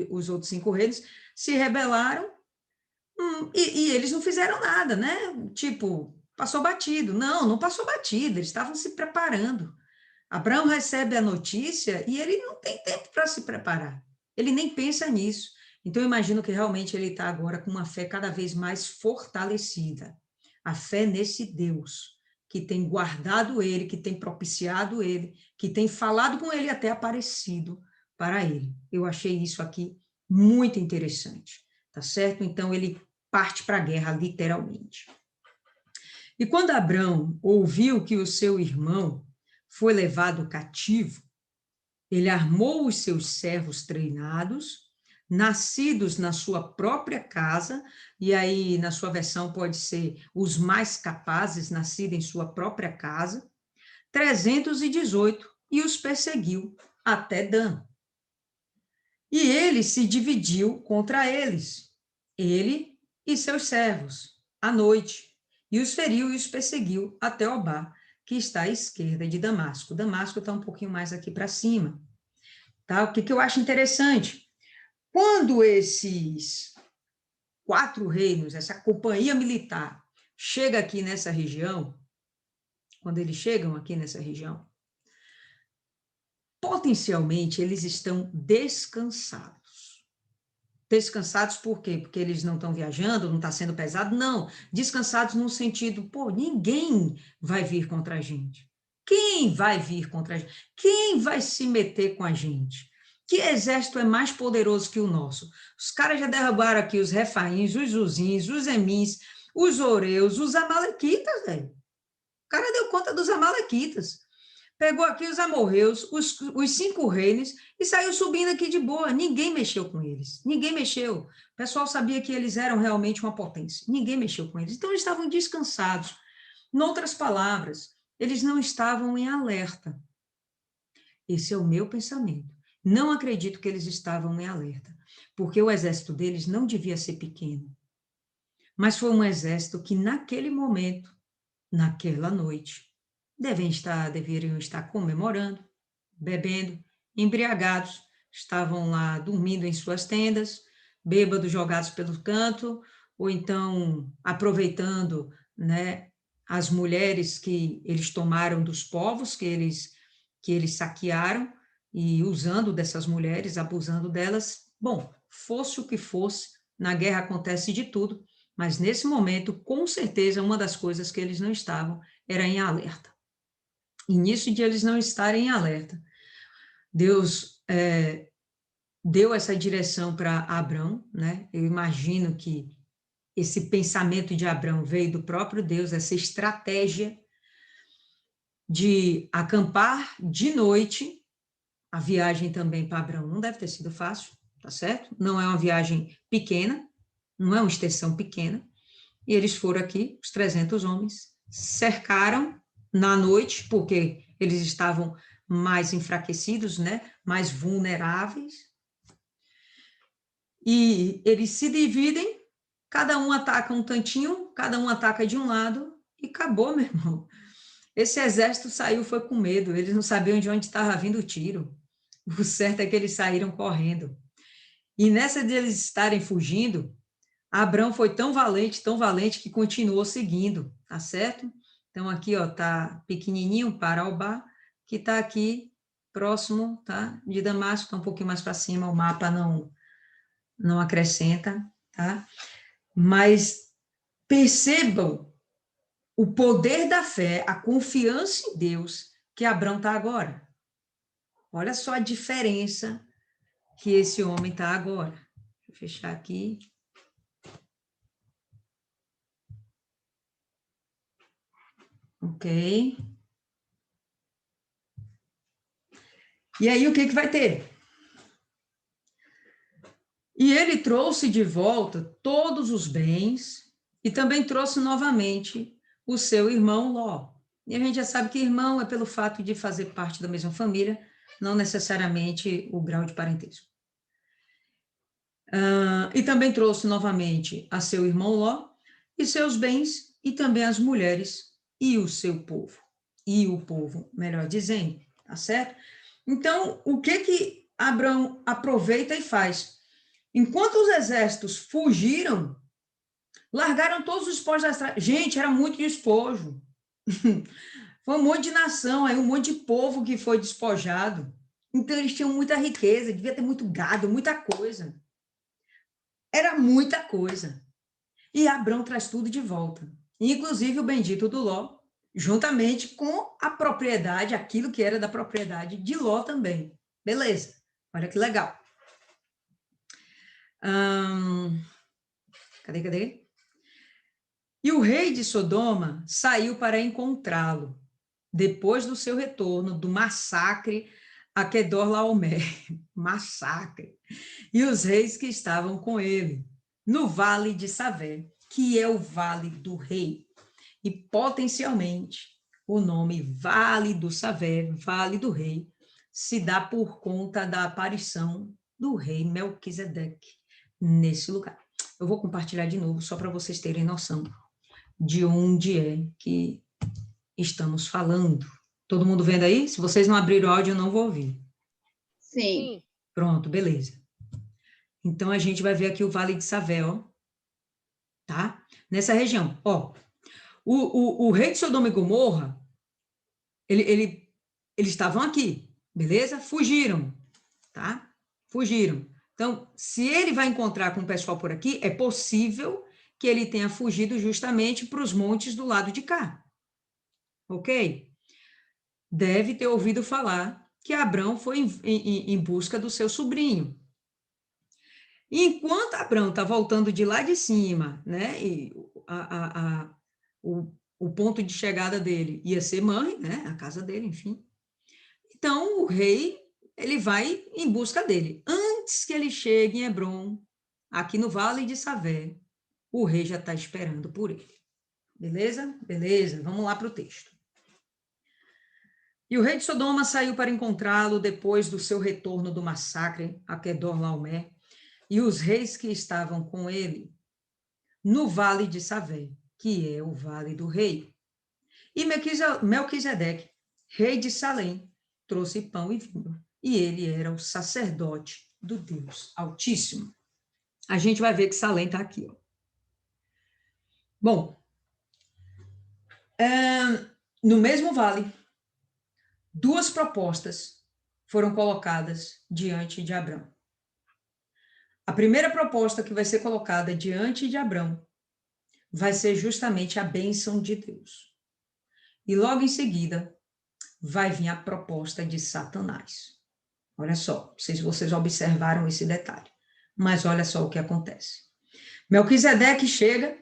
Os outros 5 reinos se rebelaram e eles não fizeram nada, né? Tipo, passou batido. Não passou batido, eles estavam se preparando. Abraão recebe a notícia e ele não tem tempo para se preparar. Ele nem pensa nisso. Então, eu imagino que realmente ele está agora com uma fé cada vez mais fortalecida. A fé nesse Deus que tem guardado ele, que tem propiciado ele, que tem falado com ele até aparecido para ele. Eu achei isso aqui muito interessante, tá certo? Então, ele parte para a guerra, literalmente. E quando Abrão ouviu que o seu irmão foi levado cativo, ele armou os seus servos treinados, nascidos na sua própria casa, e aí na sua versão pode ser os mais capazes, nascidos em sua própria casa, 318, e os perseguiu até Dan. E ele se dividiu contra eles, ele e seus servos, à noite, e os feriu e os perseguiu até Obá, que está à esquerda de Damasco. Damasco está um pouquinho mais aqui para cima. Tá? O que eu acho interessante? Quando esses 4 reinos, essa companhia militar, chega aqui nessa região, quando eles chegam aqui nessa região, potencialmente eles estão descansados. Descansados por quê? Porque eles não estão viajando, não está sendo pesado? Não, descansados no sentido, ninguém vai vir contra a gente. Quem vai vir contra a gente? Quem vai se meter com a gente? Que exército é mais poderoso que o nosso? Os caras já derrubaram aqui os refaíns, os uzins, os emins, os oreus, os amalequitas, velho. O cara deu conta dos amalequitas. Pegou aqui os amorreus, os 5 reinos, e saiu subindo aqui de boa. Ninguém mexeu com eles. Ninguém mexeu. O pessoal sabia que eles eram realmente uma potência. Ninguém mexeu com eles. Então, eles estavam descansados. Em outras palavras, eles não estavam em alerta. Esse é o meu pensamento. Não acredito que eles estavam em alerta, porque o exército deles não devia ser pequeno. Mas foi um exército que, naquele momento, naquela noite, deveriam estar comemorando, bebendo, embriagados, estavam lá dormindo em suas tendas, bêbados jogados pelo canto, ou então aproveitando, né, as mulheres que eles tomaram dos povos que eles saquearam e usando dessas mulheres, abusando delas. Bom, fosse o que fosse, na guerra acontece de tudo, mas nesse momento, com certeza, uma das coisas que eles não estavam era em alerta. E nisso de eles não estarem em alerta, Deus deu essa direção para Abrão, né? Eu imagino que esse pensamento de Abrão veio do próprio Deus, essa estratégia de acampar de noite. A viagem também para Abrão não deve ter sido fácil, tá certo? Não é uma viagem pequena, não é uma extensão pequena. E eles foram aqui, os 300 homens, cercaram na noite, porque eles estavam mais enfraquecidos, né? Mais vulneráveis. E eles se dividem, cada um ataca um tantinho, cada um ataca de um lado, e acabou, meu irmão. Esse exército saiu, foi com medo, eles não sabiam de onde estava vindo o tiro. O certo é que eles saíram correndo. E nessa de eles estarem fugindo, Abrão foi tão valente, que continuou seguindo, tá certo? Então, aqui, ó, tá pequenininho, Paraubá, que tá aqui próximo, tá? De Damasco, tá um pouquinho mais para cima, o mapa não acrescenta, tá? Mas percebam o poder da fé, a confiança em Deus que Abrão está agora. Olha só a diferença que esse homem está agora. Vou fechar aqui. Ok. E aí, o que vai ter? E ele trouxe de volta todos os bens e também trouxe novamente o seu irmão Ló. E a gente já sabe que irmão é pelo fato de fazer parte da mesma família, não necessariamente o grau de parentesco. E também trouxe novamente a seu irmão Ló e seus bens e também as mulheres e o seu povo. E o povo, melhor dizendo, tá certo? Então, o que Abrão aproveita e faz? Enquanto os exércitos fugiram, largaram todos os despojos da estrada. Gente, era muito despojo. Foi um monte de nação, aí um monte de povo que foi despojado. Então, eles tinham muita riqueza, devia ter muito gado, muita coisa. Era muita coisa. E Abrão traz tudo de volta. Inclusive o bendito do Ló, juntamente com a propriedade, aquilo que era da propriedade de Ló também. Beleza. Olha que legal. Cadê? E o rei de Sodoma saiu para encontrá-lo, depois do seu retorno do massacre a Quedorlaomer. Massacre. E os reis que estavam com ele, no vale de Savé, que é o vale do rei. E potencialmente o nome Vale do Savé, Vale do Rei, se dá por conta da aparição do rei Melquisedeque nesse lugar. Eu vou compartilhar de novo, só para vocês terem noção de onde é que estamos falando. Todo mundo vendo aí? Se vocês não abrirem o áudio, eu não vou ouvir. Sim. Pronto, beleza. Então, a gente vai ver aqui o Vale de Savé, ó. Tá? Nessa região, ó. O rei de Sodoma e Gomorra, eles estavam aqui, beleza? Fugiram, tá? Fugiram. Então, se ele vai encontrar com o pessoal por aqui, é possível que ele tenha fugido justamente para os montes do lado de cá. Ok? Deve ter ouvido falar que Abrão foi em busca do seu sobrinho. E enquanto Abrão está voltando de lá de cima, né? E o ponto de chegada dele ia ser Manre, né? A casa dele, enfim. Então, o rei, ele vai em busca dele. Antes que ele chegue em Hebron, aqui no Vale de Savé, o rei já está esperando por ele. Beleza? Beleza, vamos lá para o texto. E o rei de Sodoma saiu para encontrá-lo depois do seu retorno do massacre a Quedorlaomer, e os reis que estavam com ele no Vale de Savé, que é o Vale do Rei. E Melquisedeque, rei de Salém, trouxe pão e vinho, e ele era o sacerdote do Deus Altíssimo. A gente vai ver que Salém está aqui, ó. Bom, no mesmo vale, duas propostas foram colocadas diante de Abrão. A primeira proposta que vai ser colocada diante de Abrão vai ser justamente a bênção de Deus. E logo em seguida vai vir a proposta de Satanás. Olha só, não sei se vocês observaram esse detalhe, mas olha só o que acontece. Melquisedeque chega,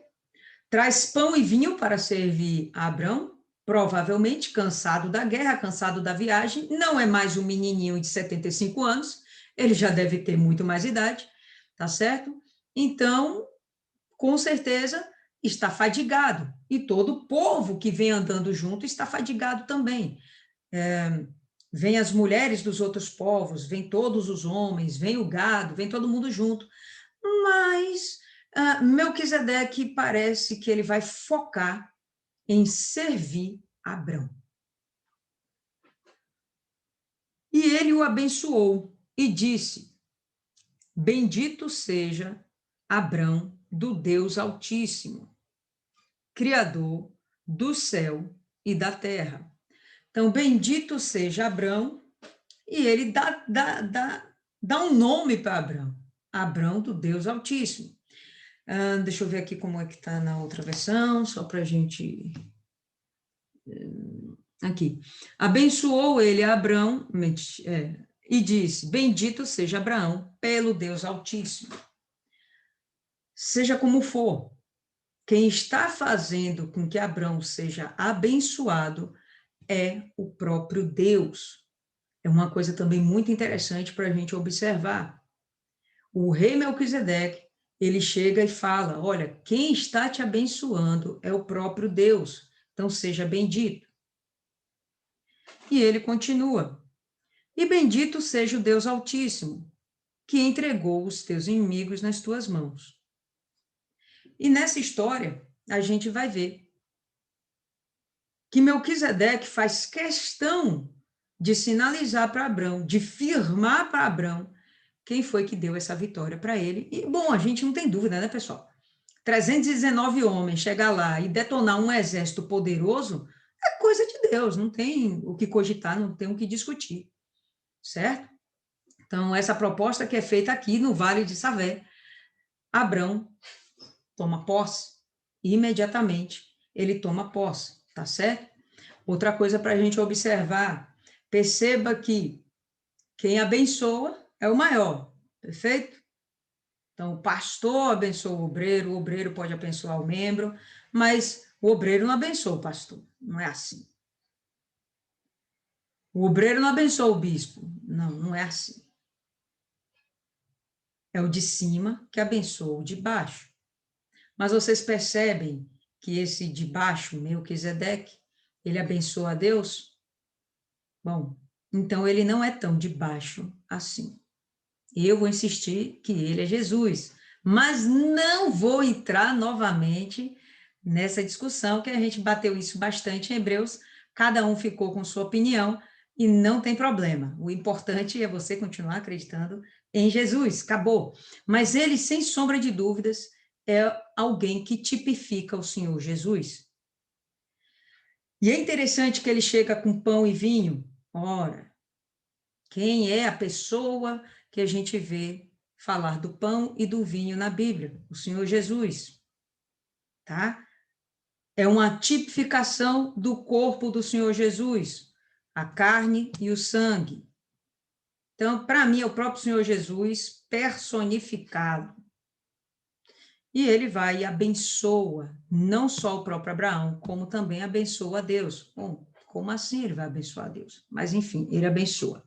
traz pão e vinho para servir a Abrão, provavelmente cansado da guerra, cansado da viagem, não é mais um menininho de 75 anos, ele já deve ter muito mais idade, tá certo? Então, com certeza, está fadigado, e todo o povo que vem andando junto está fadigado também. Vem as mulheres dos outros povos, vem todos os homens, vem o gado, vem todo mundo junto, mas Melquisedeque parece que ele vai focar em servir Abrão. E ele o abençoou e disse: bendito seja Abrão do Deus Altíssimo, Criador do céu e da terra. Então, bendito seja Abrão, e ele dá um nome para Abrão, Abrão do Deus Altíssimo. Deixa eu ver aqui como é que está na outra versão, só para a gente... Aqui. Abençoou ele a Abrão e disse: bendito seja Abraão pelo Deus Altíssimo. Seja como for, quem está fazendo com que Abrão seja abençoado é o próprio Deus. É uma coisa também muito interessante para a gente observar. O rei Melquisedeque, ele chega e fala: olha, quem está te abençoando é o próprio Deus, então seja bendito. E ele continua: e bendito seja o Deus Altíssimo, que entregou os teus inimigos nas tuas mãos. E nessa história, a gente vai ver que Melquisedeque faz questão de sinalizar para Abrão, de firmar para Abrão quem foi que deu essa vitória para ele. E, bom, a gente não tem dúvida, né, pessoal? 319 homens chegar lá e detonar um exército poderoso é coisa de Deus, não tem o que cogitar, não tem o que discutir, certo? Então, essa proposta que é feita aqui no Vale de Savé, Abrão toma posse, imediatamente ele toma posse, tá certo? Outra coisa para a gente observar, perceba que quem abençoa é o maior, perfeito? Então, o pastor abençoa o obreiro pode abençoar o membro, mas o obreiro não abençoa o pastor, não é assim. O obreiro não abençoa o bispo, não, não é assim. É o de cima que abençoa o de baixo. Mas vocês percebem que esse de baixo, Melquisedeque, ele abençoa a Deus? Bom, então ele não é tão de baixo assim. Eu vou insistir que ele é Jesus, mas não vou entrar novamente nessa discussão, que a gente bateu isso bastante em Hebreus, cada um ficou com sua opinião e não tem problema. O importante é você continuar acreditando em Jesus, acabou. Mas ele, sem sombra de dúvidas, é alguém que tipifica o Senhor Jesus. E é interessante que ele chega com pão e vinho. Ora, quem é a pessoa que a gente vê falar do pão e do vinho na Bíblia? O Senhor Jesus, tá? É uma tipificação do corpo do Senhor Jesus, a carne e o sangue. Então, para mim, é o próprio Senhor Jesus personificado. E ele vai e abençoa, não só o próprio Abraão, como também abençoa a Deus. Bom, como assim ele vai abençoar a Deus? Mas, enfim, ele abençoa.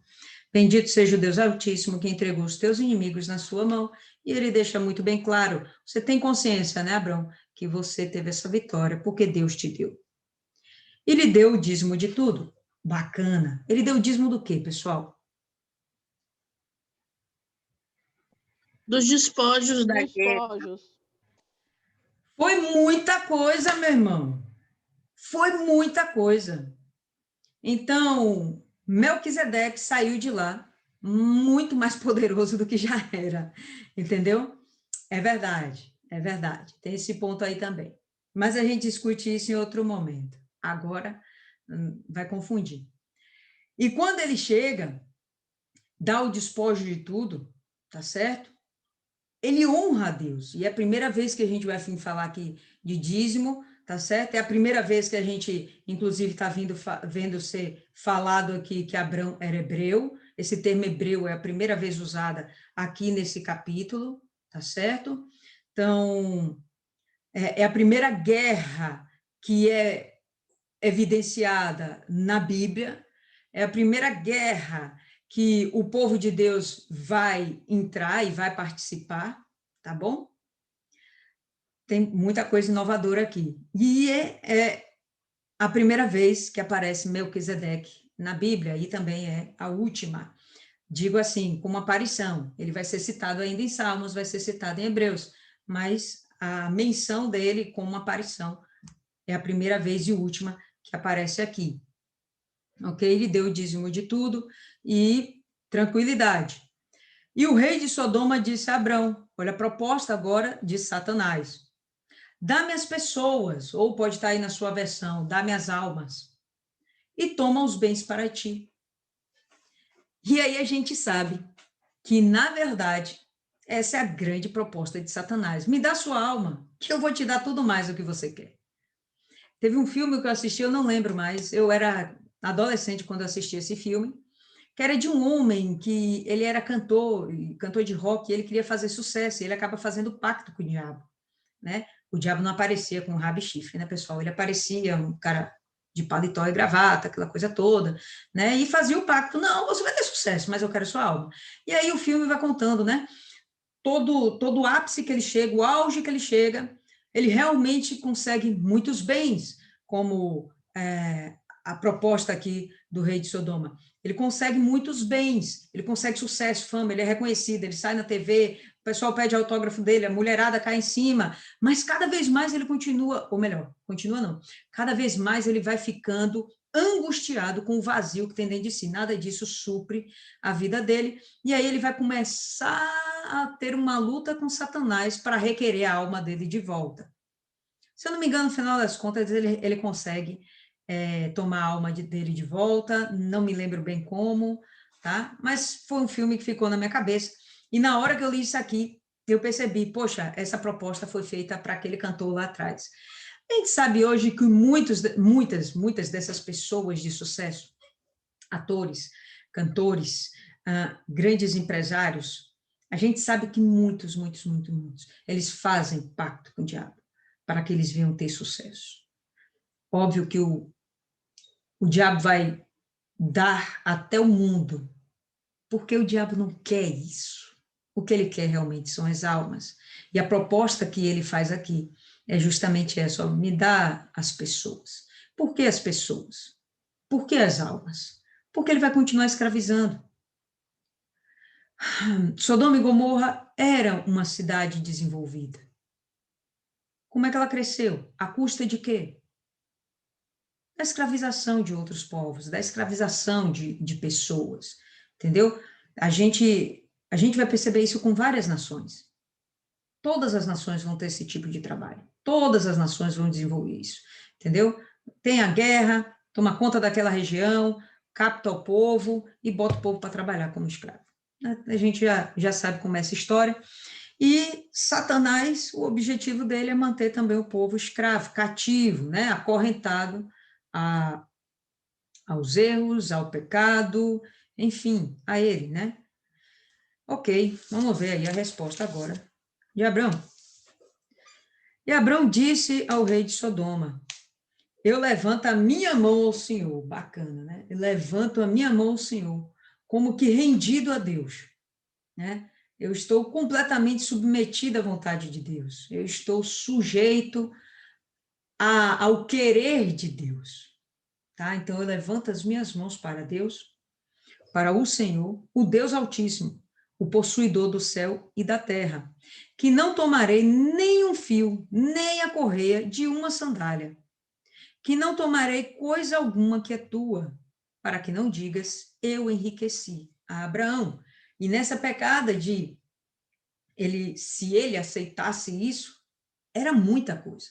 Bendito seja o Deus Altíssimo que entregou os teus inimigos na sua mão. E ele deixa muito bem claro, você tem consciência, né, Abraão, que você teve essa vitória, porque Deus te deu. Ele deu o dízimo de tudo. Bacana. Ele deu o dízimo do quê, pessoal? Dos despojos da guerra. Despojos. Foi muita coisa, meu irmão. Foi muita coisa. Então, Melquisedeque saiu de lá muito mais poderoso do que já era, entendeu? É verdade, é verdade. Tem esse ponto aí também. Mas a gente discute isso em outro momento. Agora, vai confundir. E quando ele chega, dá o despojo de tudo, tá certo? ele honra a Deus. E é a primeira vez que a gente vai falar aqui de dízimo, tá certo? É a primeira vez que a gente, inclusive, está vendo ser falado aqui que Abrão era hebreu. Esse termo hebreu é a primeira vez usada aqui nesse capítulo, tá certo? Então, é a primeira guerra que é evidenciada na Bíblia, é a primeira guerra que o povo de Deus vai entrar e vai participar, tá bom? Tem muita coisa inovadora aqui. E é a primeira vez que aparece Melquisedeque na Bíblia, e também é a última. Digo assim, como aparição. Ele vai ser citado ainda em Salmos, vai ser citado em Hebreus, mas a menção dele como aparição é a primeira vez e última que aparece aqui. Ok? Ele deu o dízimo de tudo e tranquilidade. E o rei de Sodoma disse a Abrão, olha a proposta agora de Satanás, dá-me as pessoas, ou pode estar aí na sua versão, dá-me as almas, e toma os bens para ti. E aí a gente sabe que, na verdade, essa é a grande proposta de Satanás. Me dá sua alma, que eu vou te dar tudo mais do que você quer. Teve um filme que eu assisti, eu não lembro mais, eu era adolescente quando eu assisti esse filme, que era de um homem que ele era cantor de rock, e ele queria fazer sucesso, e ele acaba fazendo pacto com o diabo, né? O diabo não aparecia com rabo e chifre, né, pessoal? Ele aparecia um cara de paletó e gravata, aquela coisa toda, né? E fazia o pacto, não, você vai ter sucesso, mas eu quero sua alma. E aí o filme vai contando, né? Todo o ápice que ele chega, o auge que ele chega, ele realmente consegue muitos bens, como a proposta aqui do rei de Sodoma. Ele consegue muitos bens, ele consegue sucesso, fama, ele é reconhecido, ele sai na TV, o pessoal pede autógrafo dele, a mulherada cai em cima, mas cada vez mais ele continua, ou melhor, continua não, cada vez mais ele vai ficando angustiado com o vazio que tem dentro de si, nada disso supre a vida dele, e aí ele vai começar a ter uma luta com Satanás para requerer a alma dele de volta. Se eu não me engano, no final das contas, ele consegue tomar a alma dele de volta, não me lembro bem como, tá? Mas foi um filme que ficou na minha cabeça, e na hora que eu li isso aqui, eu percebi, poxa, essa proposta foi feita para aquele cantor lá atrás. A gente sabe hoje que muitas dessas pessoas de sucesso, atores, cantores, grandes empresários, a gente sabe que muitos, eles fazem pacto com o diabo para que eles venham ter sucesso. Óbvio que o diabo vai dar até o mundo, porque o diabo não quer isso. O que ele quer realmente são as almas. E a proposta que ele faz aqui é justamente essa, ó, me dá as pessoas. Por que as pessoas? Por que as almas? Porque ele vai continuar escravizando. Sodoma e Gomorra era uma cidade desenvolvida. Como é que ela cresceu? À custa de quê? Da escravização de outros povos, da escravização de pessoas, entendeu? A gente vai perceber isso com várias nações. Todas as nações vão ter esse tipo de trabalho. Todas as nações vão desenvolver isso, entendeu? Tem a guerra, toma conta daquela região, capta o povo e bota o povo para trabalhar como escravo. A gente já sabe como é essa história. E Satanás, o objetivo dele é manter também o povo escravo, cativo, né? Acorrentado aos erros, ao pecado, enfim, a ele, né? Ok, vamos ver aí a resposta agora de Abrão. E Abrão disse ao rei de Sodoma, eu levanto a minha mão ao Senhor, bacana, né? Eu levanto a minha mão ao Senhor, como que rendido a Deus, né? Eu estou completamente submetido à vontade de Deus, eu estou sujeito ao querer de Deus, tá? Então eu levanto as minhas mãos para Deus, para o Senhor, o Deus Altíssimo, o possuidor do céu e da terra, que não tomarei nem um fio, nem a correia de uma sandália, que não tomarei coisa alguma que é tua, para que não digas, eu enriqueci a Abraão. E nessa pecada de se ele aceitasse isso, era muita coisa.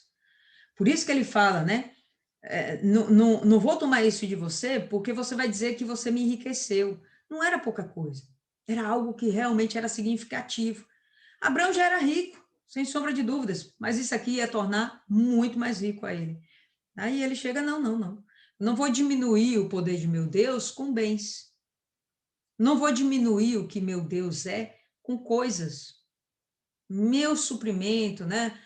Por isso que ele fala, né? Não vou tomar isso de você, porque você vai dizer que você me enriqueceu. Não era pouca coisa. Era algo que realmente era significativo. Abraão já era rico, sem sombra de dúvidas, mas isso aqui ia tornar muito mais rico a ele. Aí ele chega, não, não, não. Não vou diminuir o poder de meu Deus com bens. Não vou diminuir o que meu Deus é com coisas. Meu suprimento, né?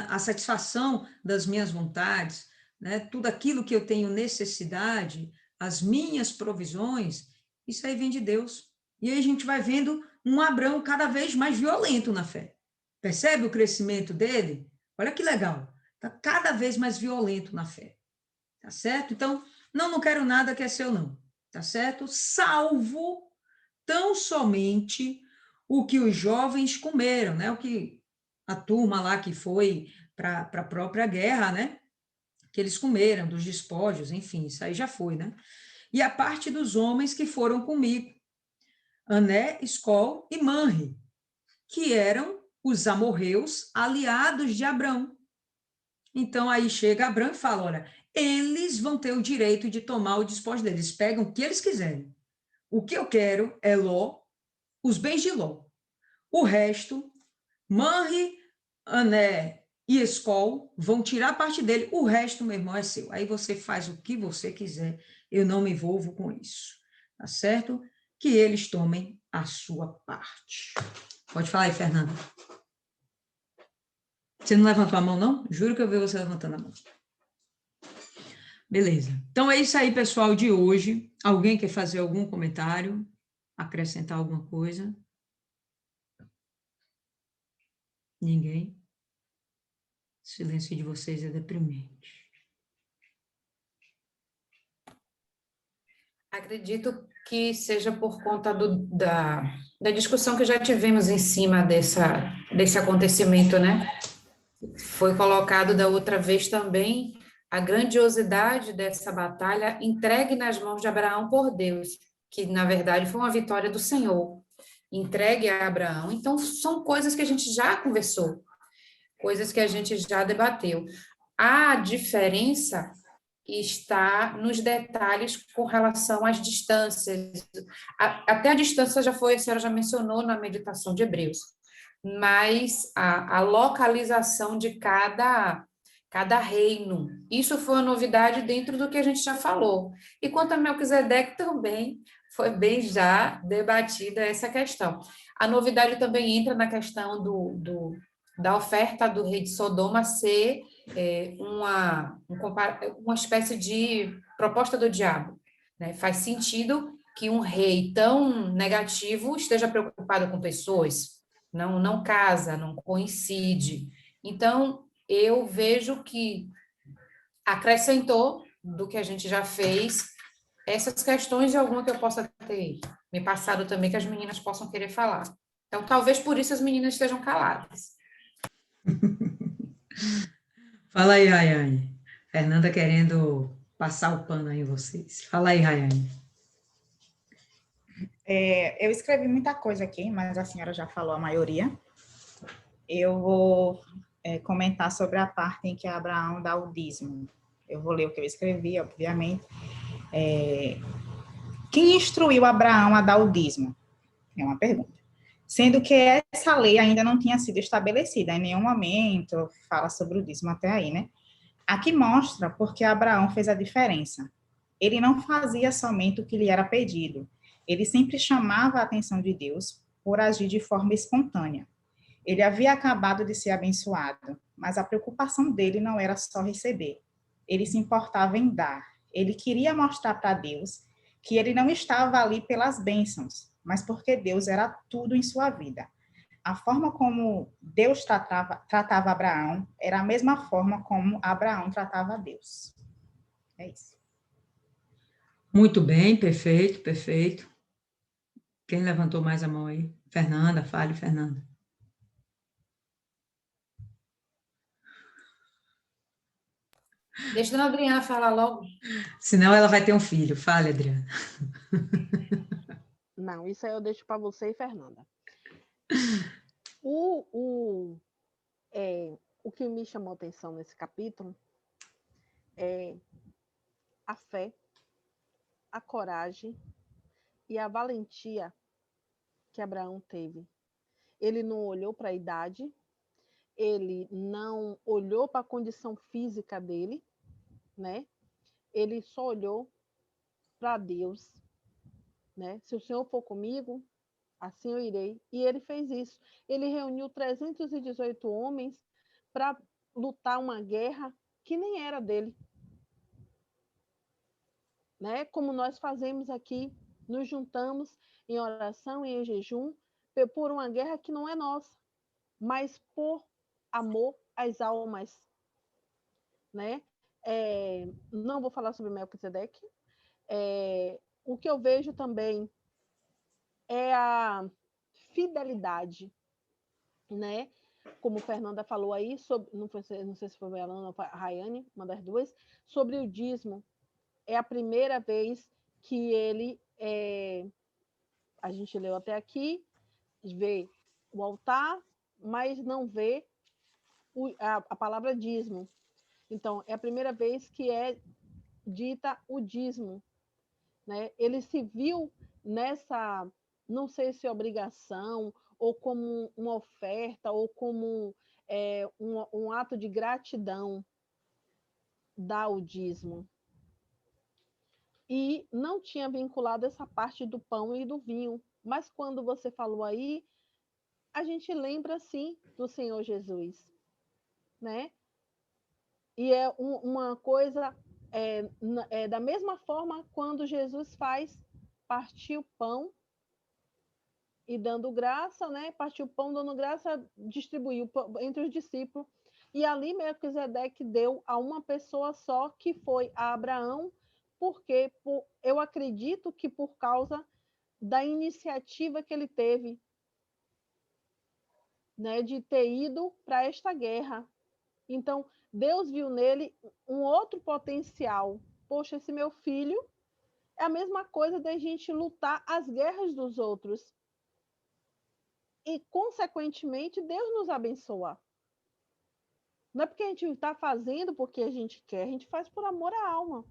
A satisfação das minhas vontades, né? Tudo aquilo que eu tenho necessidade, as minhas provisões, isso aí vem de Deus. E aí a gente vai vendo um Abraão cada vez mais violento na fé. Percebe o crescimento dele? Olha que legal. Está cada vez mais violento na fé. Tá certo? Então, não quero nada que é seu, não. Tá certo? Salvo tão somente o que os jovens comeram, né? O que a turma lá que foi para a própria guerra, né? Que eles comeram dos despojos, enfim, isso aí já foi, né? E a parte dos homens que foram comigo, Ané, Escol e Manre, que eram os amorreus aliados de Abrão. Então aí chega Abrão e fala, olha, eles vão ter o direito de tomar o despojo deles, eles pegam o que eles quiserem. O que eu quero é Ló, os bens de Ló. O resto, Manre, Ané e Escol vão tirar a parte dele, o resto, meu irmão, é seu. Aí você faz o que você quiser, eu não me envolvo com isso, tá certo? Que eles tomem a sua parte. Pode falar aí, Fernanda. Você não levantou a mão, não? Juro que eu vi você levantando a mão. Beleza. Então é isso aí, pessoal, de hoje. Alguém quer fazer algum comentário? Acrescentar alguma coisa? Ninguém? O silêncio de vocês é deprimente. Acredito que seja por conta da discussão que já tivemos em cima desse acontecimento, né? Foi colocado da outra vez também a grandiosidade dessa batalha entregue nas mãos de Abraão por Deus, que na verdade foi uma vitória do Senhor, entregue a Abraão. Então, são coisas que a gente já conversou, coisas que a gente já debateu. A diferença está nos detalhes com relação às distâncias. Até a distância já foi, a senhora já mencionou na meditação de Hebreus, mas a localização de cada reino. Isso foi uma novidade dentro do que a gente já falou. E quanto a Melquisedeque também foi bem já debatida essa questão. A novidade também entra na questão da oferta do rei de Sodoma ser uma espécie de proposta do diabo, né? Faz sentido que um rei tão negativo esteja preocupado com pessoas, não casa, não coincide. Então, eu vejo que acrescentou do que a gente já fez essas questões e alguma que eu possa ter me passado também que as meninas possam querer falar. Então, talvez por isso as meninas estejam caladas. Fala aí, Rayane. Fernanda querendo passar o pano aí em vocês. Fala aí, Rayane. Eu escrevi muita coisa aqui, mas a senhora já falou a maioria. Eu vou comentar sobre a parte em que Abraão dá o dízimo. Eu vou ler o que eu escrevi, obviamente. Quem instruiu Abraão a dar o dízimo? É uma pergunta. Sendo que essa lei ainda não tinha sido estabelecida, em nenhum momento fala sobre o dízimo até aí, né? Aqui mostra porque Abraão fez a diferença. Ele não fazia somente o que lhe era pedido, ele sempre chamava a atenção de Deus por agir de forma espontânea. Ele havia acabado de ser abençoado, mas a preocupação dele não era só receber. Ele se importava em dar. Ele queria mostrar para Deus que ele não estava ali pelas bênçãos, mas porque Deus era tudo em sua vida. A forma como Deus tratava Abraão era a mesma forma como Abraão tratava Deus. É isso. Muito bem, perfeito, perfeito. Quem levantou mais a mão aí? Fernanda, fale, Fernanda. Deixa a dona Adriana falar logo. Senão ela vai ter um filho. Fale, Adriana. Não, isso aí eu deixo para você e Fernanda. O que me chamou a atenção nesse capítulo é a fé, a coragem e a valentia que Abraão teve Ele não olhou para a idade, ele não olhou para a condição física dele, né? Ele só olhou para Deus, né? Se o Senhor for comigo, assim eu irei. E ele fez isso. Ele reuniu 318 homens para lutar uma guerra que nem era dele, né? Como nós fazemos aqui, nos juntamos em oração e em jejum por uma guerra que não é nossa, mas por amor às almas, né? Não vou falar sobre Melquisedeque. O que eu vejo também é a fidelidade, né? Como Fernanda falou aí, sobre, não sei se foi ela ou a Rayane, uma das duas, sobre o dízimo. É a primeira vez que ele, a gente leu até aqui, vê o altar, mas não vê a palavra dízimo. Então, é a primeira vez que é dita o dízimo, né? Ele se viu nessa, não sei se obrigação, ou como uma oferta, ou como um ato de gratidão, dar o dízimo. E não tinha vinculado essa parte do pão e do vinho. Mas quando você falou aí, a gente lembra, sim, do Senhor Jesus, né? E é uma coisa, da mesma forma, quando Jesus faz partir o pão e dando graça, né? Partiu o pão, dando graça, distribuiu entre os discípulos. E ali Melquisedeque deu a uma pessoa só, que foi a Abraão, porque eu acredito que por causa da iniciativa que ele teve, né, de ter ido para esta guerra. Então, Deus viu nele um outro potencial. Poxa, esse meu filho é a mesma coisa da gente lutar as guerras dos outros. E, consequentemente, Deus nos abençoa. Não é porque a gente está fazendo porque a gente quer, a gente faz por amor à alma.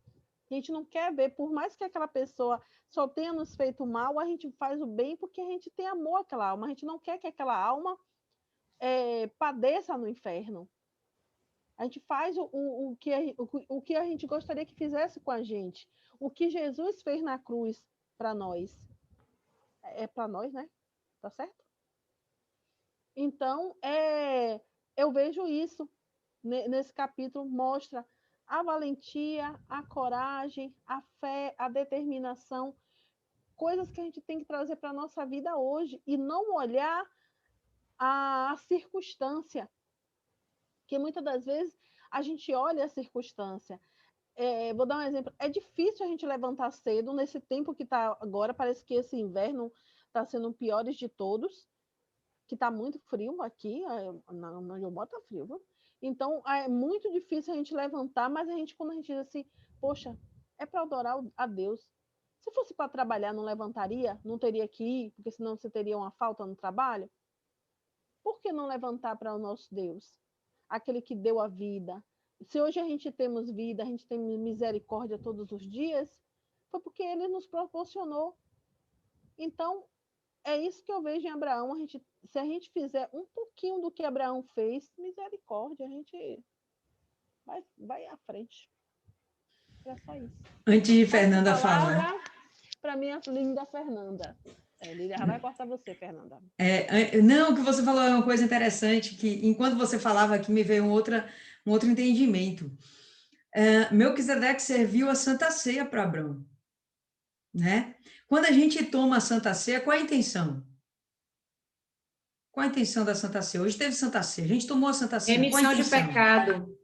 A gente não quer ver, por mais que aquela pessoa só tenha nos feito mal, a gente faz o bem porque a gente tem amor àquela alma. A gente não quer que aquela alma padeça no inferno. A gente faz o que a gente gostaria que fizesse com a gente. O que Jesus fez na cruz para nós. É para nós, né? Tá certo? Então, eu vejo isso nesse capítulo, mostra a valentia, a coragem, a fé, a determinação, coisas que a gente tem que trazer para a nossa vida hoje e não olhar a circunstância, que muitas das vezes a gente olha a circunstância. Vou dar um exemplo, é difícil a gente levantar cedo nesse tempo que está agora, parece que esse inverno está sendo o pior de todos, que está muito frio aqui, onde eu boto frio, viu? Então, é muito difícil a gente levantar, mas quando a gente diz assim, poxa, é para adorar a Deus. Se fosse para trabalhar, não levantaria? Não teria que ir, porque senão você teria uma falta no trabalho? Por que não levantar para o nosso Deus? Aquele que deu a vida. Se hoje a gente temos vida, a gente tem misericórdia todos os dias, foi porque ele nos proporcionou. Então, é isso que eu vejo em Abraão. Se a gente fizer um pouquinho do que Abraão fez, misericórdia, a gente vai à frente. É só isso. Antes de Fernanda falar. Para minha linda Fernanda. Lília já vai cortar você, Fernanda. Não, o que você falou é uma coisa interessante, que enquanto você falava aqui, me veio um outro entendimento. Melquisedeque serviu a Santa Ceia para Abraão, né? Quando a gente toma a Santa Ceia, qual é a intenção? Qual a intenção da Santa Ceia? Hoje teve Santa Ceia, a gente tomou a Santa Ceia. Remissão de pecado.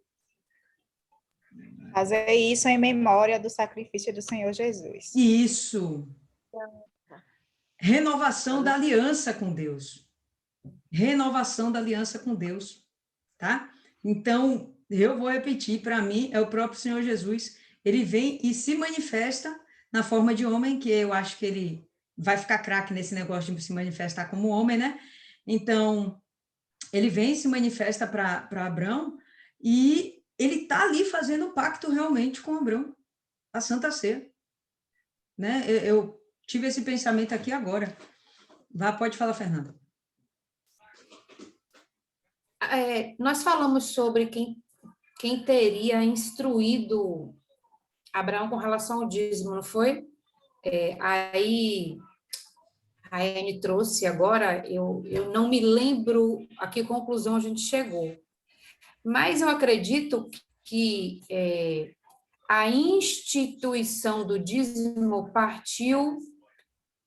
Fazer isso em memória do sacrifício do Senhor Jesus. Isso. Renovação da aliança com Deus. Renovação da aliança com Deus, tá? Então, eu vou repetir, para mim, é o próprio Senhor Jesus. Ele vem e se manifesta na forma de homem, que eu acho que ele vai ficar craque nesse negócio de se manifestar como homem, né? Então, ele vem e se manifesta para Abraão e ele está ali fazendo o pacto realmente com Abraão, a Santa Ceia. Né? Eu tive esse pensamento aqui agora. Pode falar, Fernanda. nós falamos sobre quem teria instruído Abraão com relação ao dízimo, não foi? Aí a Anne trouxe agora, eu não me lembro a que conclusão a gente chegou, mas eu acredito que a instituição do dízimo partiu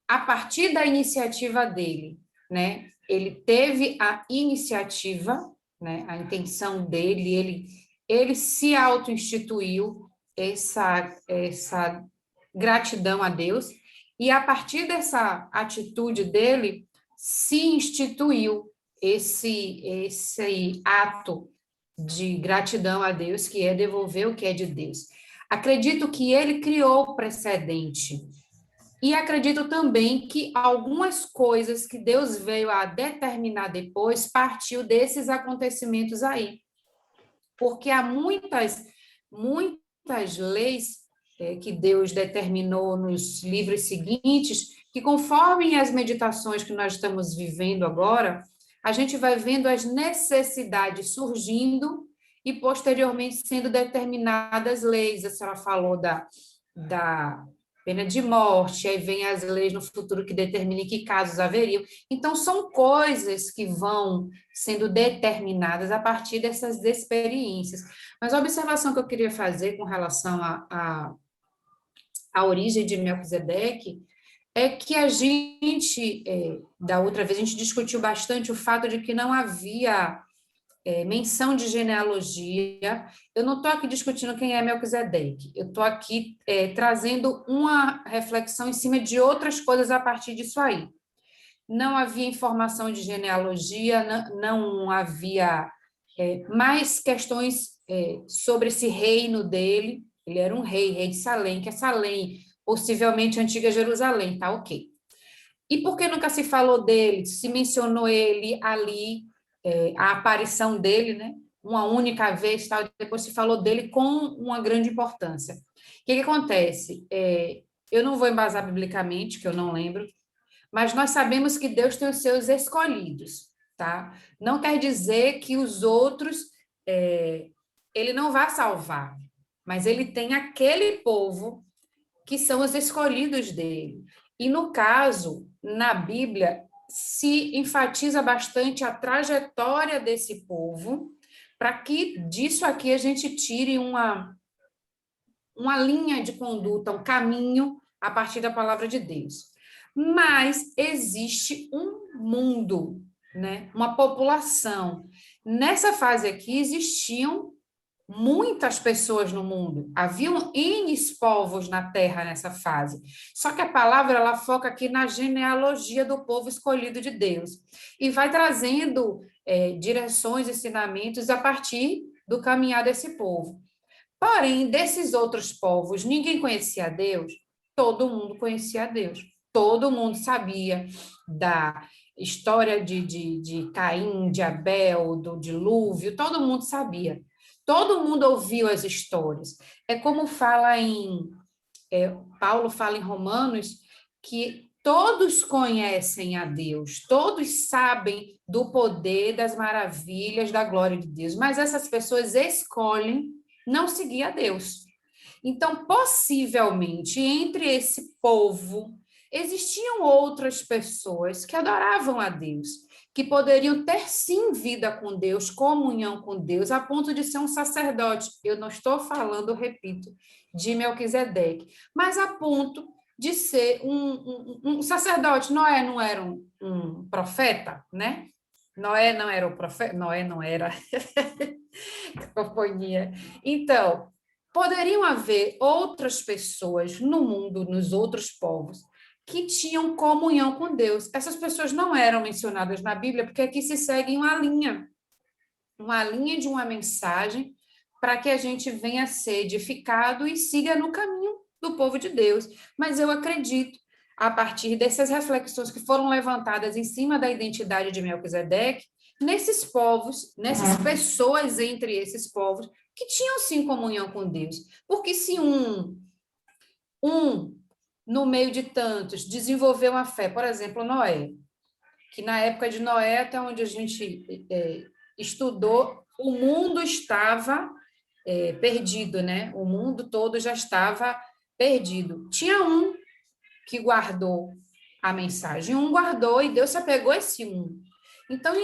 a partir da iniciativa dele, né? Ele teve a iniciativa, né? A intenção dele, ele se auto-instituiu essa gratidão a Deus, e a partir dessa atitude dele, se instituiu esse ato de gratidão a Deus, que é devolver o que é de Deus. Acredito que ele criou o precedente. E acredito também que algumas coisas que Deus veio a determinar depois partiu desses acontecimentos aí. Porque há muitas leis que Deus determinou nos livros seguintes, que conforme as meditações que nós estamos vivendo agora, a gente vai vendo as necessidades surgindo e, posteriormente, sendo determinadas leis. A senhora falou da pena de morte, aí vem as leis no futuro que determinam que casos haveriam. Então, são coisas que vão sendo determinadas a partir dessas experiências. Mas a observação que eu queria fazer com relação à origem de Melquisedeque é que a gente, da outra vez, a gente discutiu bastante o fato de que não havia menção de genealogia. Eu não estou aqui discutindo quem é Melquisedeque, eu estou aqui trazendo uma reflexão em cima de outras coisas a partir disso aí. Não havia informação de genealogia, não havia mais questões sobre esse reino dele. Ele era um rei de Salém, que é Salém, possivelmente antiga Jerusalém, tá ok. E por que nunca se falou dele, se mencionou ele ali, a aparição dele, né? Uma única vez, tal, depois se falou dele com uma grande importância. O que acontece? Eu não vou embasar biblicamente, que eu não lembro, mas nós sabemos que Deus tem os seus escolhidos, tá? Não quer dizer que os outros ele não vai salvar, mas ele tem aquele povo que são os escolhidos dele. E, no caso, na Bíblia, se enfatiza bastante a trajetória desse povo, para que disso aqui a gente tire uma linha de conduta, um caminho a partir da palavra de Deus. Mas existe um mundo, né? Uma população. Nessa fase aqui existiam muitas pessoas no mundo, haviam N povos na terra nessa fase. Só que a palavra ela foca aqui na genealogia do povo escolhido de Deus e vai trazendo direções, ensinamentos a partir do caminhar desse povo. Porém, desses outros povos, ninguém conhecia a Deus, todo mundo conhecia a Deus, todo mundo sabia da história de Caim, de Abel, do dilúvio, todo mundo sabia. Todo mundo ouviu as histórias. É como Paulo fala em Romanos, que todos conhecem a Deus, todos sabem do poder, das maravilhas, da glória de Deus, mas essas pessoas escolhem não seguir a Deus. Então, possivelmente, entre esse povo, existiam outras pessoas que adoravam a Deus, que poderiam ter, sim, vida com Deus, comunhão com Deus, a ponto de ser um sacerdote. Eu não estou falando, repito, de Melquisedeque, mas a ponto de ser um sacerdote. Noé não era um profeta, né? Noé não era o profeta, Noé não era companhia. Então, poderiam haver outras pessoas no mundo, nos outros povos, que tinham comunhão com Deus. Essas pessoas não eram mencionadas na Bíblia, porque aqui se segue uma linha de uma mensagem para que a gente venha a ser edificado e siga no caminho do povo de Deus. Mas eu acredito, a partir dessas reflexões que foram levantadas em cima da identidade de Melquisedeque, nesses povos, nessas pessoas entre esses povos, que tinham sim comunhão com Deus. Porque se um no meio de tantos, desenvolveu uma fé, por exemplo, Noé, que na época de Noé, até onde a gente estudou, o mundo estava perdido, né? O mundo todo já estava perdido. Tinha um que guardou a mensagem, um guardou e Deus se apegou a esse um. Então,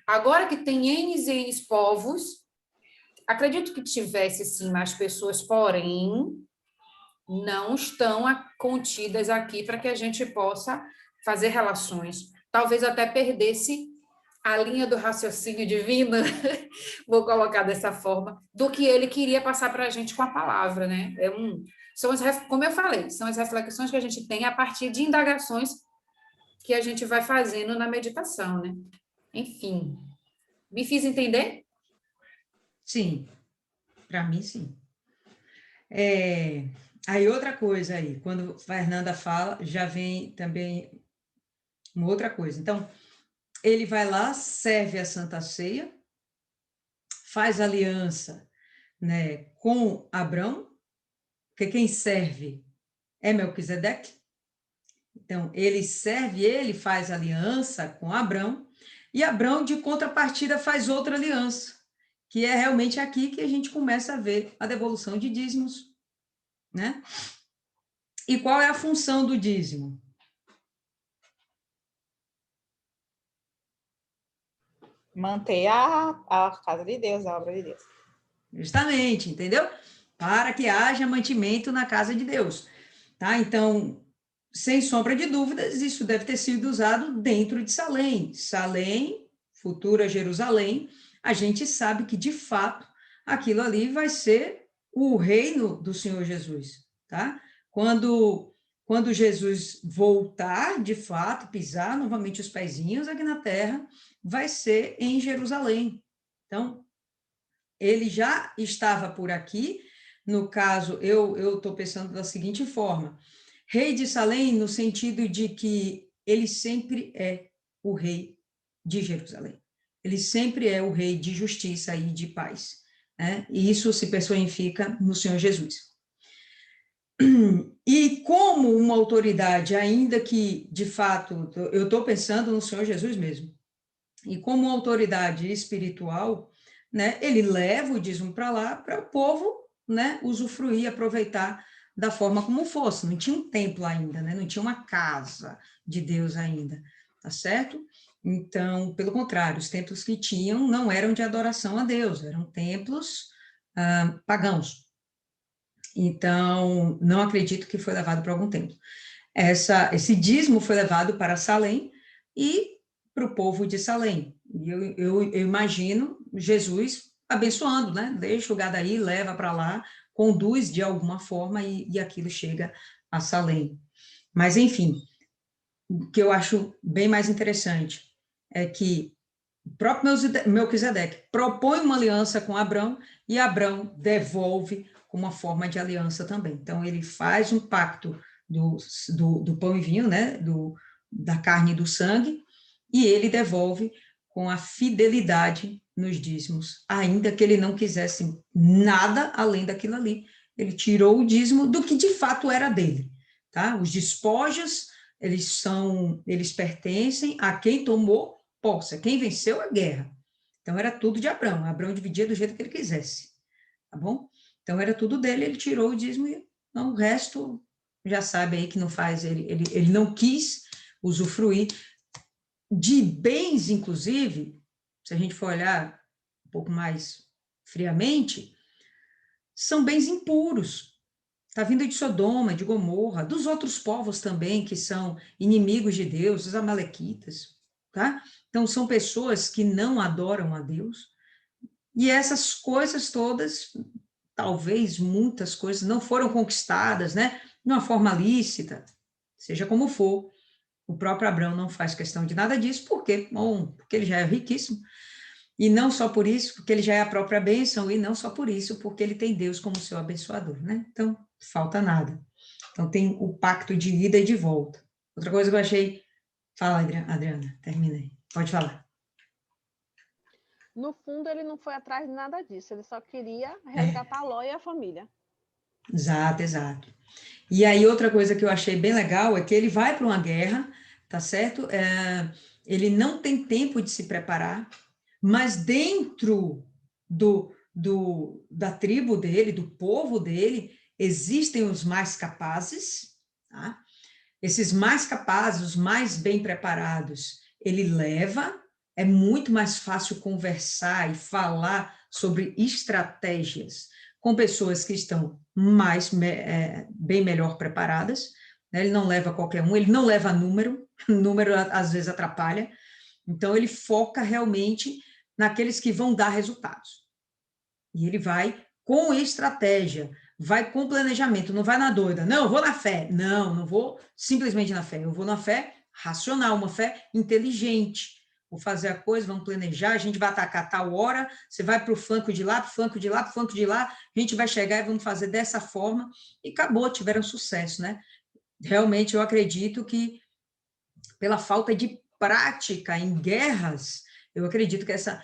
agora que tem N e N povos, acredito que tivesse, sim, mais pessoas, porém, não estão contidas aqui para que a gente possa fazer relações. Talvez até perdesse a linha do raciocínio divino, vou colocar dessa forma, do que ele queria passar para a gente com a palavra, né? Como eu falei, são as reflexões que a gente tem a partir de indagações que a gente vai fazendo na meditação, né? Enfim, me fiz entender? Sim, para mim, sim. Aí outra coisa aí, quando a Fernanda fala, já vem também uma outra coisa. Então, ele vai lá, serve a Santa Ceia, faz aliança, né, com Abrão, porque quem serve é Melquisedeque. Então, ele faz aliança com Abrão, e Abrão, de contrapartida, faz outra aliança, que é realmente aqui que a gente começa a ver a devolução de dízimos, né? E qual é a função do dízimo? Manter a casa de Deus, a obra de Deus. Justamente, entendeu? Para que haja mantimento na casa de Deus, tá? Então, sem sombra de dúvidas, isso deve ter sido usado dentro de Salém. Salém, futura Jerusalém, a gente sabe que, de fato, aquilo ali vai ser o reino do Senhor Jesus, tá? Quando Jesus voltar, de fato, pisar novamente os pezinhos aqui na terra, vai ser em Jerusalém. Então, ele já estava por aqui, no caso, eu estou pensando da seguinte forma, rei de Salém, no sentido de que ele sempre é o rei de Jerusalém. Ele sempre é o rei de justiça e de paz, né? E isso se personifica no Senhor Jesus. E como uma autoridade, ainda que, de fato, eu estou pensando no Senhor Jesus mesmo, e como uma autoridade espiritual, né, ele leva o dízimo para lá, para o povo, né, usufruir, aproveitar da forma como fosse. Não tinha um templo ainda, né, não tinha uma casa de Deus ainda, tá certo? Então, pelo contrário, os templos que tinham não eram de adoração a Deus, eram templos pagãos. Então, não acredito que foi levado para algum templo. Esse dízimo foi levado para Salém e para o povo de Salém. E eu imagino Jesus abençoando, né? Deixa o gado aí, leva para lá, conduz de alguma forma e aquilo chega a Salém. Mas, enfim, o que eu acho bem mais interessante é que o próprio Melquisedeque propõe uma aliança com Abrão e Abrão devolve uma forma de aliança também. Então, ele faz um pacto do pão e vinho, né? Da carne e do sangue, e ele devolve com a fidelidade nos dízimos, ainda que ele não quisesse nada além daquilo ali. Ele tirou o dízimo do que de fato era dele, tá? Os despojos, eles pertencem a quem tomou posse, quem venceu a guerra. Então, era tudo de Abrão. Abrão dividia do jeito que ele quisesse, tá bom? Então, era tudo dele, ele tirou o dízimo e o resto já sabe aí que não faz, ele não quis usufruir de bens, inclusive, se a gente for olhar um pouco mais friamente, são bens impuros. Está vindo de Sodoma, de Gomorra, dos outros povos também, que são inimigos de Deus, os amalequitas, tá? Então, são pessoas que não adoram a Deus, e essas coisas todas, talvez muitas coisas, não foram conquistadas, né? De uma forma lícita, seja como for. O próprio Abrão não faz questão de nada disso, por quê? Bom, porque ele já é riquíssimo, e não só por isso, porque ele já é a própria bênção, e não só por isso, porque ele tem Deus como seu abençoador, né? Então, falta nada. Então, tem o pacto de ida e de volta. Outra coisa que eu achei... Fala, Adriana, terminei. Pode falar. No fundo, ele não foi atrás de nada disso, ele só queria resgatar Ló e a família. Exato, exato. E aí, outra coisa que eu achei bem legal é que ele vai para uma guerra, tá certo? Ele não tem tempo de se preparar, mas dentro da tribo dele, do povo dele, existem os mais capazes, tá? Esses mais capazes, os mais bem preparados, ele leva, é muito mais fácil conversar e falar sobre estratégias com pessoas que estão bem melhor preparadas, né? Ele não leva qualquer um, ele não leva número, número às vezes atrapalha, então ele foca realmente naqueles que vão dar resultados. E ele vai com estratégia, vai com planejamento, não vai na doida. Não, eu vou na fé. Não, não vou simplesmente na fé. Eu vou na fé racional, uma fé inteligente. Vou fazer a coisa, vamos planejar, a gente vai atacar tal hora, você vai para o flanco de lá, para o flanco de lá, para o flanco de lá, a gente vai chegar e vamos fazer dessa forma. E acabou, tiveram sucesso, né? Realmente, eu acredito que, pela falta de prática em guerras, eu acredito que essa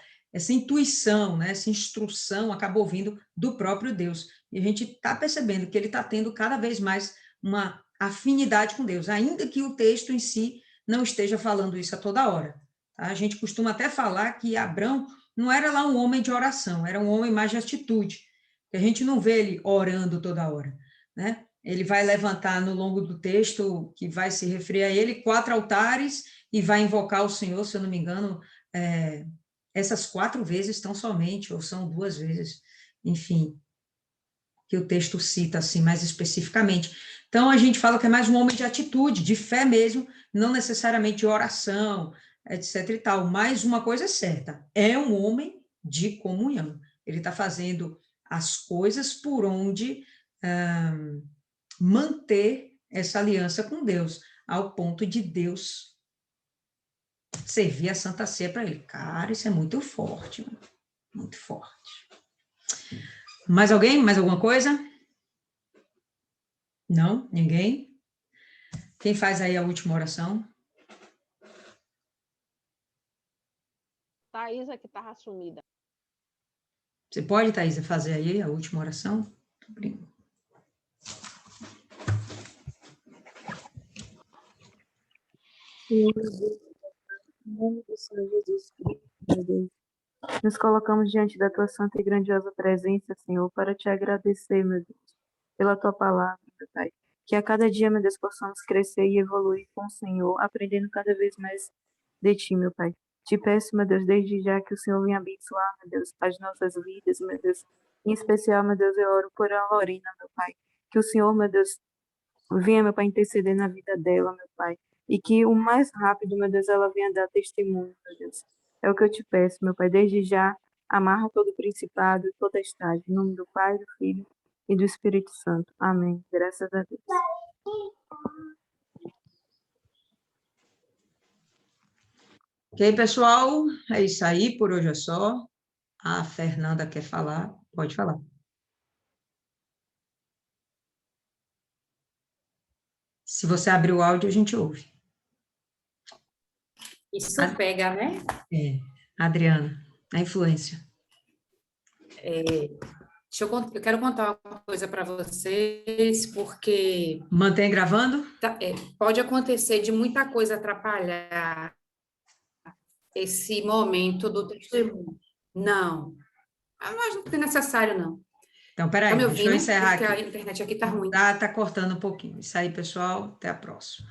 intuição, né, essa instrução acabou vindo do próprio Deus. E a gente está percebendo que ele está tendo cada vez mais uma afinidade com Deus, ainda que o texto em si não esteja falando isso a toda hora. Tá? A gente costuma até falar que Abrão não era lá um homem de oração, era um homem mais de atitude. A gente não vê ele orando toda hora, né? Ele vai levantar no longo do texto, que vai se referir a ele, 4 altares e vai invocar o Senhor, se eu não me engano, essas 4 vezes estão somente, ou são 2 vezes, enfim, que o texto cita assim mais especificamente. Então, a gente fala que é mais um homem de atitude, de fé mesmo, não necessariamente de oração, etc e tal, mas uma coisa é certa, é um homem de comunhão. Ele está fazendo as coisas por onde manter essa aliança com Deus, ao ponto de Deus servir a Santa Ceia para ele. Cara, isso é muito forte, muito forte. Mais alguém? Mais alguma coisa? Não? Ninguém? Quem faz aí a última oração? Thaisa, que estava sumida. Você pode, Thaisa, fazer aí a última oração? Senhor Deus, em nome do Senhor Jesus Cristo, meu Deus, nos colocamos diante da tua santa e grandiosa presença, Senhor, para te agradecer, meu Deus, pela tua palavra, meu Pai. Que a cada dia, meu Deus, possamos crescer e evoluir com o Senhor, aprendendo cada vez mais de ti, meu Pai. Te peço, meu Deus, desde já que o Senhor venha abençoar, meu Deus, as nossas vidas, meu Deus. Em especial, meu Deus, eu oro por a Lorena, meu Pai. Que o Senhor, meu Deus, venha, meu Pai, interceder na vida dela, meu Pai. E que o mais rápido, meu Deus, ela venha dar testemunho, meu Deus. É o que eu te peço, meu Pai. Desde já, amarra todo o principado e potestade. Em nome do Pai, do Filho e do Espírito Santo. Amém. Graças a Deus. Ok, pessoal? É isso aí, por hoje é só. A Fernanda quer falar, pode falar. Se você abrir o áudio, a gente ouve. Isso pega, né? Adriana, a influência. Eu quero contar uma coisa para vocês, porque Mantém gravando? pode acontecer de muita coisa atrapalhar esse momento do testemunho. Não, mas não é necessário, não. Então, peraí, Tá me deixa eu ouvindo? encerrar Porque aqui. a internet aqui tá ruim. Tá cortando um pouquinho. Isso aí, pessoal. Até a próxima.